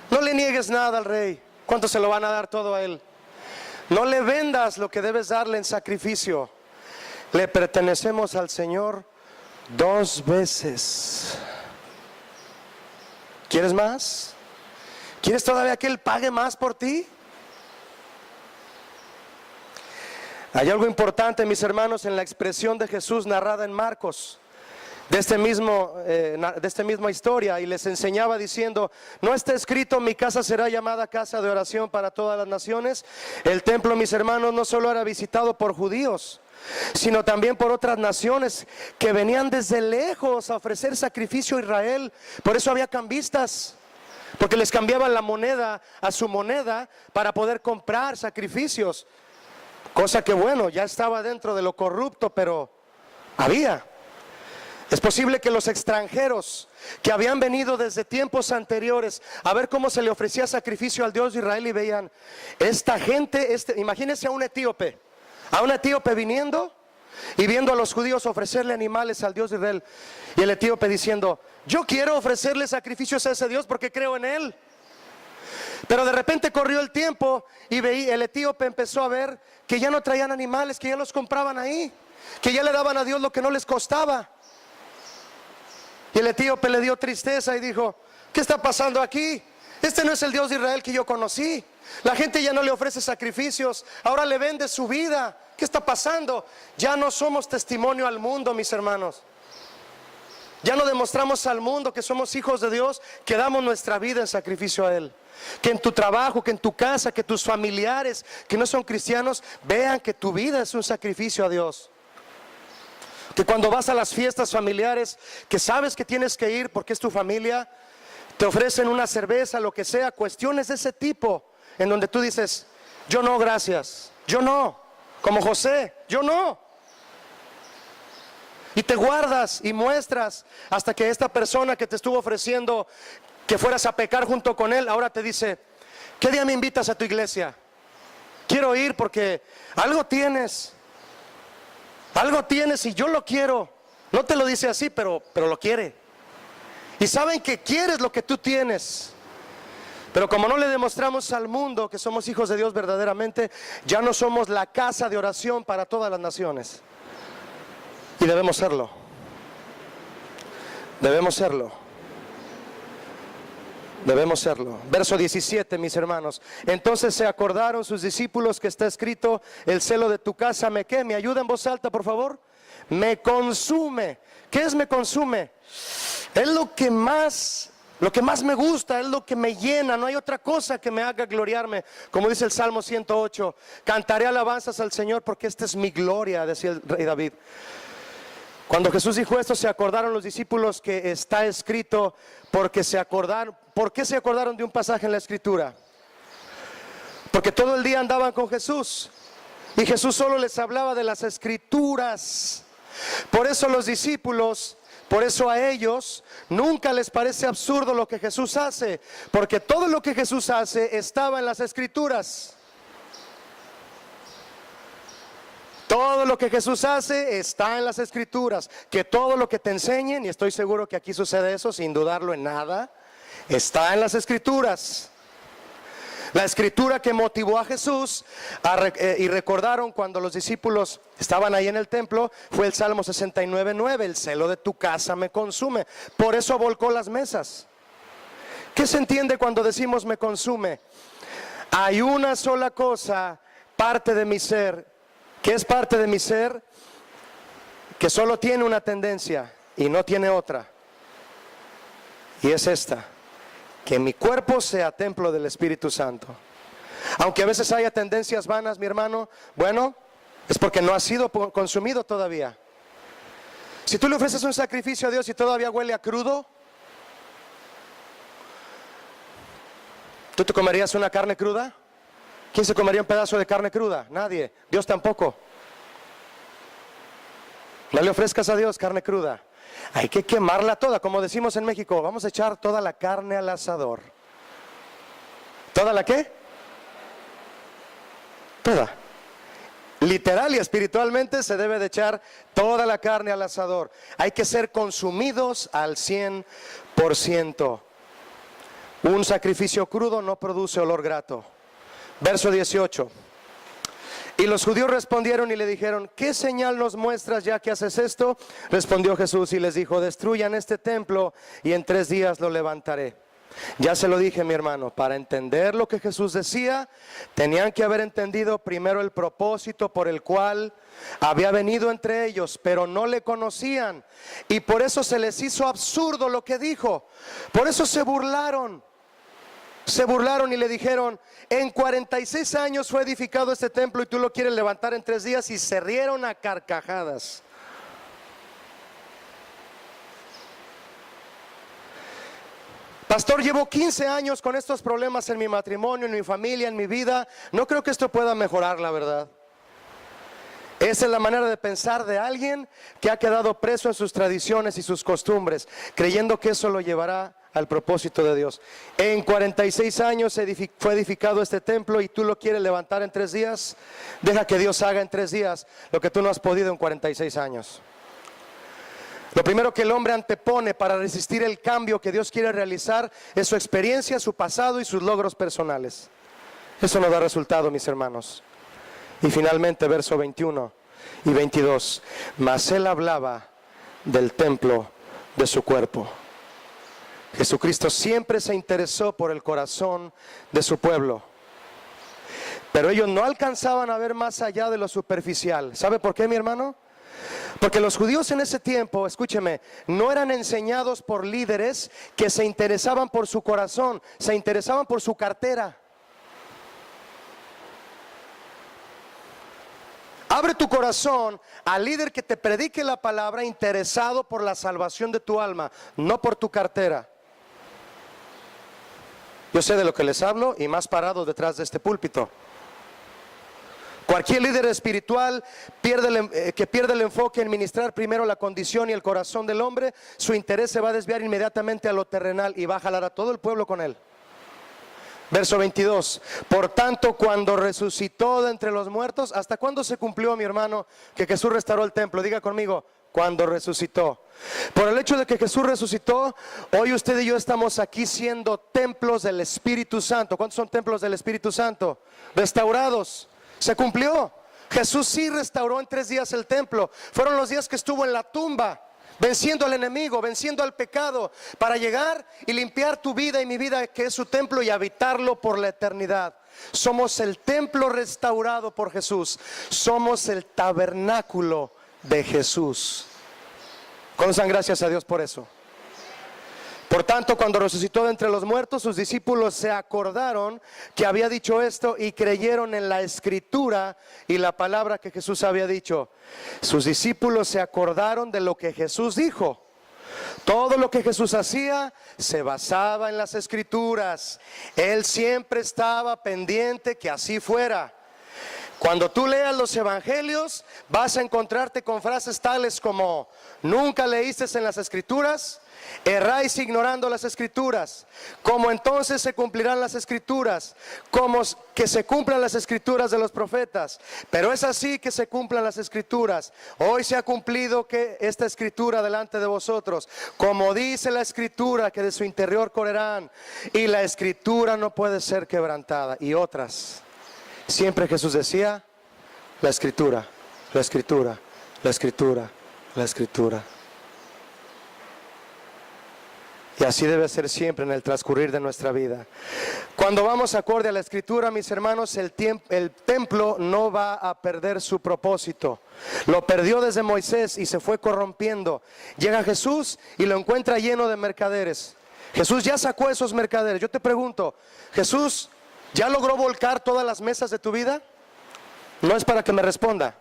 No le niegues nada al Rey. ¿Cuánto se lo van a dar todo a Él? No le vendas lo que debes darle en sacrificio. Le pertenecemos al Señor 2 veces. ¿Quieres más? ¿Quieres todavía que Él pague más por ti? Hay algo importante, mis hermanos, en la expresión de Jesús narrada en Marcos, de esta misma historia, y les enseñaba diciendo: ¿no está escrito, mi casa será llamada casa de oración para todas las naciones? El templo, mis hermanos, no solo era visitado por judíos, sino también por otras naciones que venían desde lejos a ofrecer sacrificio a Israel. Por eso había cambistas, porque les cambiaban la moneda a su moneda para poder comprar sacrificios, cosa que, bueno, ya estaba dentro de lo corrupto, pero había. Es posible que los extranjeros que habían venido desde tiempos anteriores a ver cómo se le ofrecía sacrificio al Dios de Israel y veían, esta gente, imagínense a un etíope viniendo y viendo a los judíos ofrecerle animales al Dios de Israel, y el etíope diciendo: yo quiero ofrecerle sacrificios a ese Dios porque creo en Él. Pero de repente corrió el tiempo y el etíope empezó a ver que ya no traían animales, que ya los compraban ahí, que ya le daban a Dios lo que no les costaba. Y el etíope le dio tristeza y dijo: ¿qué está pasando aquí? Este no es el Dios de Israel que yo conocí. La gente ya no le ofrece sacrificios, ahora le vende su vida. ¿Qué está pasando? Ya no somos testimonio al mundo, mis hermanos. Ya no demostramos al mundo que somos hijos de Dios, que damos nuestra vida en sacrificio a Él. Que en tu trabajo, que en tu casa, que tus familiares que no son cristianos vean que tu vida es un sacrificio a Dios. Que cuando vas a las fiestas familiares, que sabes que tienes que ir porque es tu familia, te ofrecen una cerveza, lo que sea, cuestiones de ese tipo, en donde tú dices: yo no, gracias, yo no, como José, yo no. Y te guardas y muestras hasta que esta persona que te estuvo ofreciendo que fueras a pecar junto con él, ahora te dice: ¿qué día me invitas a tu iglesia? Quiero ir porque algo tienes y yo lo quiero. No te lo dice así, pero lo quiere. Y saben que quieres lo que tú tienes. Pero como no le demostramos al mundo que somos hijos de Dios verdaderamente, ya no somos la casa de oración para todas las naciones. Y debemos serlo. Debemos serlo. Debemos serlo. Verso 17, mis hermanos. Entonces se acordaron sus discípulos que está escrito: el celo de tu casa me ¿qué? ¿Me ayuda en voz alta, por favor? Me consume. ¿Qué es me consume? Es lo que más me gusta, es lo que me llena. No hay otra cosa que me haga gloriarme. Como dice el Salmo 108: cantaré alabanzas al Señor porque esta es mi gloria, decía el rey David. Cuando Jesús dijo esto, se acordaron los discípulos que está escrito, porque se acordaron. ¿Por qué se acordaron de un pasaje en la Escritura? Porque todo el día andaban con Jesús y Jesús solo les hablaba de las Escrituras. Por eso los discípulos, por eso a ellos nunca les parece absurdo lo que Jesús hace, porque todo lo que Jesús hace estaba en las Escrituras. Todo lo que Jesús hace está en las Escrituras. Que todo lo que te enseñen, y estoy seguro que aquí sucede eso sin dudarlo en nada, está en las Escrituras. La Escritura que motivó a Jesús y recordaron cuando los discípulos estaban ahí en el templo, fue el Salmo 69:9: el celo de tu casa me consume. Por eso volcó las mesas. ¿Qué se entiende cuando decimos me consume? Hay una sola cosa, parte de mi ser. ¿Qué es parte de mi ser? Que solo tiene una tendencia y no tiene otra. Y es esta: que mi cuerpo sea templo del Espíritu Santo. Aunque a veces haya tendencias vanas, mi hermano, bueno, es porque no ha sido consumido todavía. Si tú le ofreces un sacrificio a Dios y todavía huele a crudo, ¿tú te comerías una carne cruda? ¿Quién se comería un pedazo de carne cruda? Nadie. Dios tampoco. No le ofrezcas a Dios carne cruda. Hay que quemarla toda, como decimos en México. Vamos a echar toda la carne al asador. ¿Toda la qué? Toda. Literal y espiritualmente se debe de echar toda la carne al asador. Hay que ser consumidos al 100%. Un sacrificio crudo no produce olor grato. Verso 18. Y los judíos respondieron y le dijeron: ¿qué señal nos muestras ya que haces esto? Respondió Jesús y les dijo: destruyan este templo y en 3 días lo levantaré. Ya se lo dije, mi hermano, para entender lo que Jesús decía, tenían que haber entendido primero el propósito por el cual había venido entre ellos, pero no le conocían. Y por eso se les hizo absurdo lo que dijo. Por eso se burlaron. Se burlaron y le dijeron: en 46 años fue edificado este templo y tú lo quieres levantar en 3 días. Y se rieron a carcajadas. Pastor, llevo 15 años con estos problemas en mi matrimonio, en mi familia, en mi vida. No creo que esto pueda mejorar, la verdad. Esa es la manera de pensar de alguien que ha quedado preso en sus tradiciones y sus costumbres, creyendo que eso lo llevará al propósito de Dios. En 46 años fue edificado este templo y tú lo quieres levantar en 3 días. Deja que Dios haga en 3 días lo que tú no has podido en 46 años. Lo primero que el hombre antepone para resistir el cambio que Dios quiere realizar es su experiencia, su pasado y sus logros personales. Eso no da resultado, mis hermanos. Y finalmente, verso 21 y 22. Mas él hablaba del templo de su cuerpo. Jesucristo siempre se interesó por el corazón de su pueblo. Pero ellos no alcanzaban a ver más allá de lo superficial. ¿Sabe por qué, mi hermano? Porque los judíos en ese tiempo, escúcheme, no eran enseñados por líderes que se interesaban por su corazón, se interesaban por su cartera. Abre tu corazón al líder que te predique la palabra, interesado por la salvación de tu alma, no por tu cartera. Yo sé de lo que les hablo, y más parado detrás de este púlpito. Cualquier líder espiritual que pierde el enfoque en ministrar primero la condición y el corazón del hombre, su interés se va a desviar inmediatamente a lo terrenal y va a jalar a todo el pueblo con él. Verso 22. Por tanto, cuando resucitó de entre los muertos, ¿hasta cuándo se cumplió, mi hermano, que Jesús restauró el templo? Diga conmigo: cuando resucitó. Por el hecho de que Jesús resucitó, hoy usted y yo estamos aquí siendo templos del Espíritu Santo. ¿Cuántos son templos del Espíritu Santo? Restaurados. Se cumplió. Jesús sí restauró en 3 días el templo. Fueron los días que estuvo en la tumba, venciendo al enemigo, venciendo al pecado, para llegar y limpiar tu vida y mi vida, que es su templo, y habitarlo por la eternidad. Somos el templo restaurado por Jesús. Somos el tabernáculo de Jesús. Conozcan, gracias a Dios por eso. Por tanto, cuando resucitó de entre los muertos, sus discípulos se acordaron que había dicho esto y creyeron en la escritura y la palabra que Jesús había dicho. Sus discípulos se acordaron de lo que Jesús dijo. Todo lo que Jesús hacía se basaba en las escrituras. Él siempre estaba pendiente que así fuera. Cuando tú leas los evangelios, vas a encontrarte con frases tales como: nunca leíste en las escrituras, erráis ignorando las escrituras. ¿Cómo entonces se cumplirán las escrituras? Como que se cumplan las escrituras de los profetas. Pero es así que se cumplan las escrituras. Hoy se ha cumplido que esta escritura delante de vosotros. Como dice la escritura, que de su interior correrán, y la escritura no puede ser quebrantada. Y otras. Siempre Jesús decía: la escritura, la escritura, la escritura, la escritura. Y así debe ser siempre en el transcurrir de nuestra vida. Cuando vamos acorde a la escritura, mis hermanos, el templo no va a perder su propósito. Lo perdió desde Moisés y se fue corrompiendo. Llega Jesús y lo encuentra lleno de mercaderes. Jesús ya sacó esos mercaderes. Yo te pregunto, ¿Jesús ya logró volcar todas las mesas de tu vida? No es para que me responda,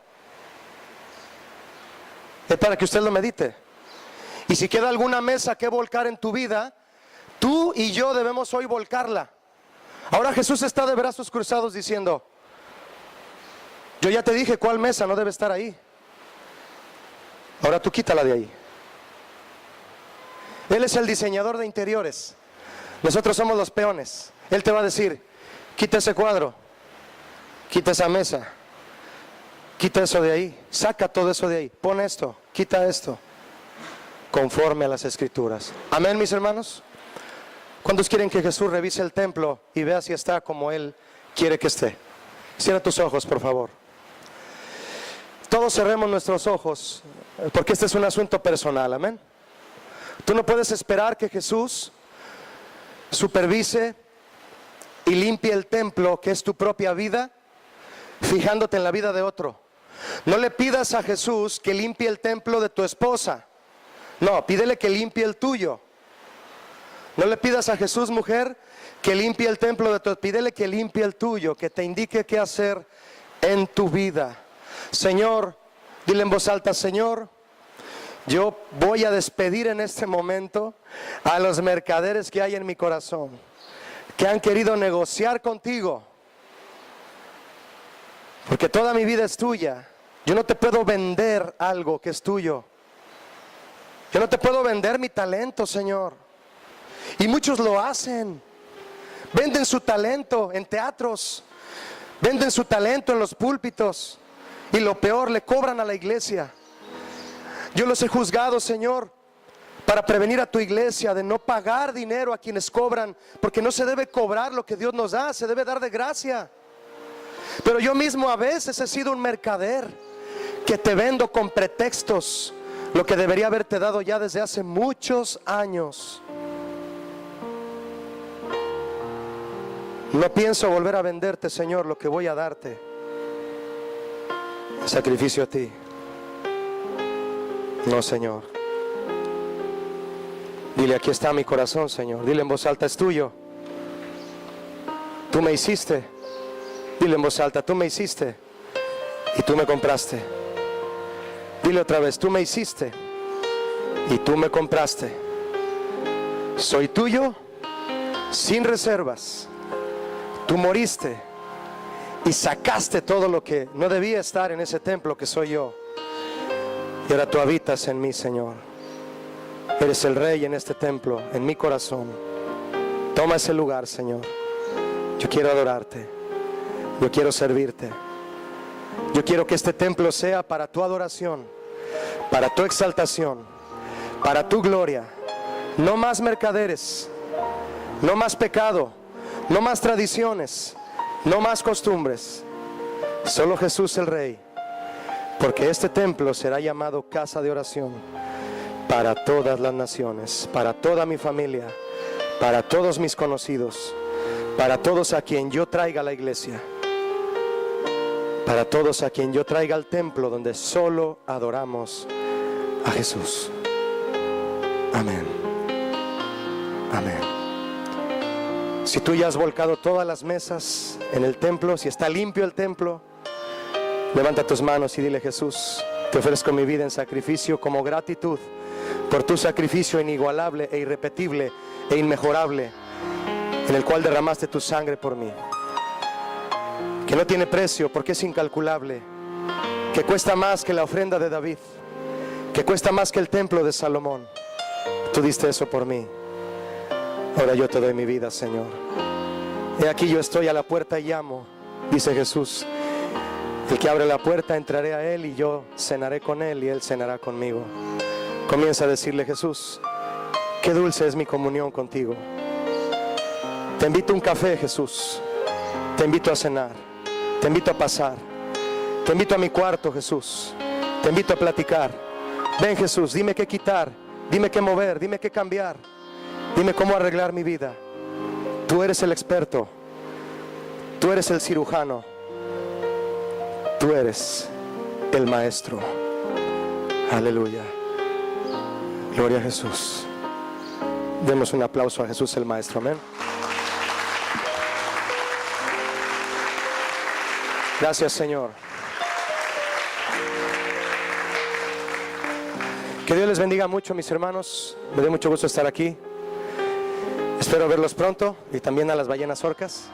es para que usted lo medite. Y si queda alguna mesa que volcar en tu vida, tú y yo debemos hoy volcarla. Ahora Jesús está de brazos cruzados diciendo: yo ya te dije cuál mesa no debe estar ahí. Ahora tú quítala de ahí. Él es el diseñador de interiores. Nosotros somos los peones. Él te va a decir: quita ese cuadro, quita esa mesa, quita eso de ahí, saca todo eso de ahí, pon esto, quita esto, conforme a las escrituras. Amén, mis hermanos. ¿Cuántos quieren que Jesús revise el templo y vea si está como Él quiere que esté? Cierra tus ojos, por favor. Todos cerremos nuestros ojos, porque este es un asunto personal. Amén. Tú no puedes esperar que Jesús supervise y limpie el templo que es tu propia vida, fijándote en la vida de otro. No le pidas a Jesús que limpie el templo de tu esposa. No, pídele que limpie el tuyo. No le pidas a Jesús, mujer, que limpie el templo de tu esposa. Pídele que limpie el tuyo, que te indique qué hacer en tu vida. Señor, dile en voz alta: Señor, yo voy a despedir en este momento a los mercaderes que hay en mi corazón, que han querido negociar contigo, porque toda mi vida es tuya. Yo no te puedo vender algo que es tuyo. Yo no te puedo vender mi talento, Señor. Y muchos lo hacen. Venden su talento en teatros, venden su talento en los púlpitos, y lo peor, le cobran a la iglesia. Yo los he juzgado, Señor, para prevenir a tu iglesia de no pagar dinero a quienes cobran, porque no se debe cobrar lo que Dios nos da, se debe dar de gracia. Pero yo mismo a veces he sido un mercader que te vendo con pretextos lo que debería haberte dado ya desde hace muchos años. No pienso volver a venderte, Señor, lo que voy a darte. Sacrificio a ti. No, Señor. Dile: aquí está mi corazón, Señor. Dile en voz alta: es tuyo. Tú me hiciste. Dile en voz alta: tú me hiciste y tú me compraste. Dile otra vez: tú me hiciste y tú me compraste. Soy tuyo sin reservas. Tú moriste y sacaste todo lo que no debía estar en ese templo que soy yo. Y ahora tú habitas en mí, Señor. Eres el Rey en este templo, en mi corazón. Toma ese lugar, Señor. Yo quiero adorarte. Yo quiero servirte. Yo quiero que este templo sea para tu adoración, para tu exaltación, para tu gloria. No más mercaderes, no más pecado, no más tradiciones, no más costumbres. Solo Jesús el Rey. Porque este templo será llamado casa de oración para todas las naciones, para toda mi familia, para todos mis conocidos, para todos a quien yo traiga a la iglesia, para todos a quien yo traiga al templo donde solo adoramos a Jesús. Amén. Amén. Si tú ya has volcado todas las mesas en el templo, si está limpio el templo, levanta tus manos y dile: Jesús, te ofrezco mi vida en sacrificio como gratitud por tu sacrificio inigualable e irrepetible e inmejorable, en el cual derramaste tu sangre por mí, que no tiene precio porque es incalculable, que cuesta más que la ofrenda de David, que cuesta más que el templo de Salomón. Tú diste eso por mí. Ahora yo te doy mi vida, Señor. He aquí yo estoy a la puerta y llamo, dice Jesús. El que abre la puerta, entraré a él y yo cenaré con él y él cenará conmigo. Comienza a decirle: Jesús, qué dulce es mi comunión contigo. Te invito a un café, Jesús. Te invito a cenar. Te invito a pasar. Te invito a mi cuarto, Jesús. Te invito a platicar. Ven, Jesús, dime qué quitar, dime qué mover, dime qué cambiar, dime cómo arreglar mi vida. Tú eres el experto. Tú eres el cirujano. Tú eres el maestro. Aleluya. Gloria a Jesús. Demos un aplauso a Jesús el maestro. Amén. Gracias, Señor. Que Dios les bendiga mucho, mis hermanos. Me dio mucho gusto estar aquí. Espero verlos pronto, y también a las ballenas orcas.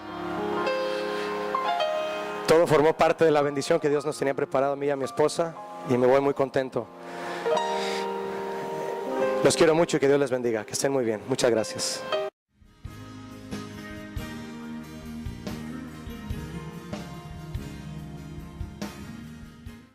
Todo formó parte de la bendición que Dios nos tenía preparado a mí y a mi esposa, y me voy muy contento. Los quiero mucho y que Dios les bendiga. Que estén muy bien. Muchas gracias.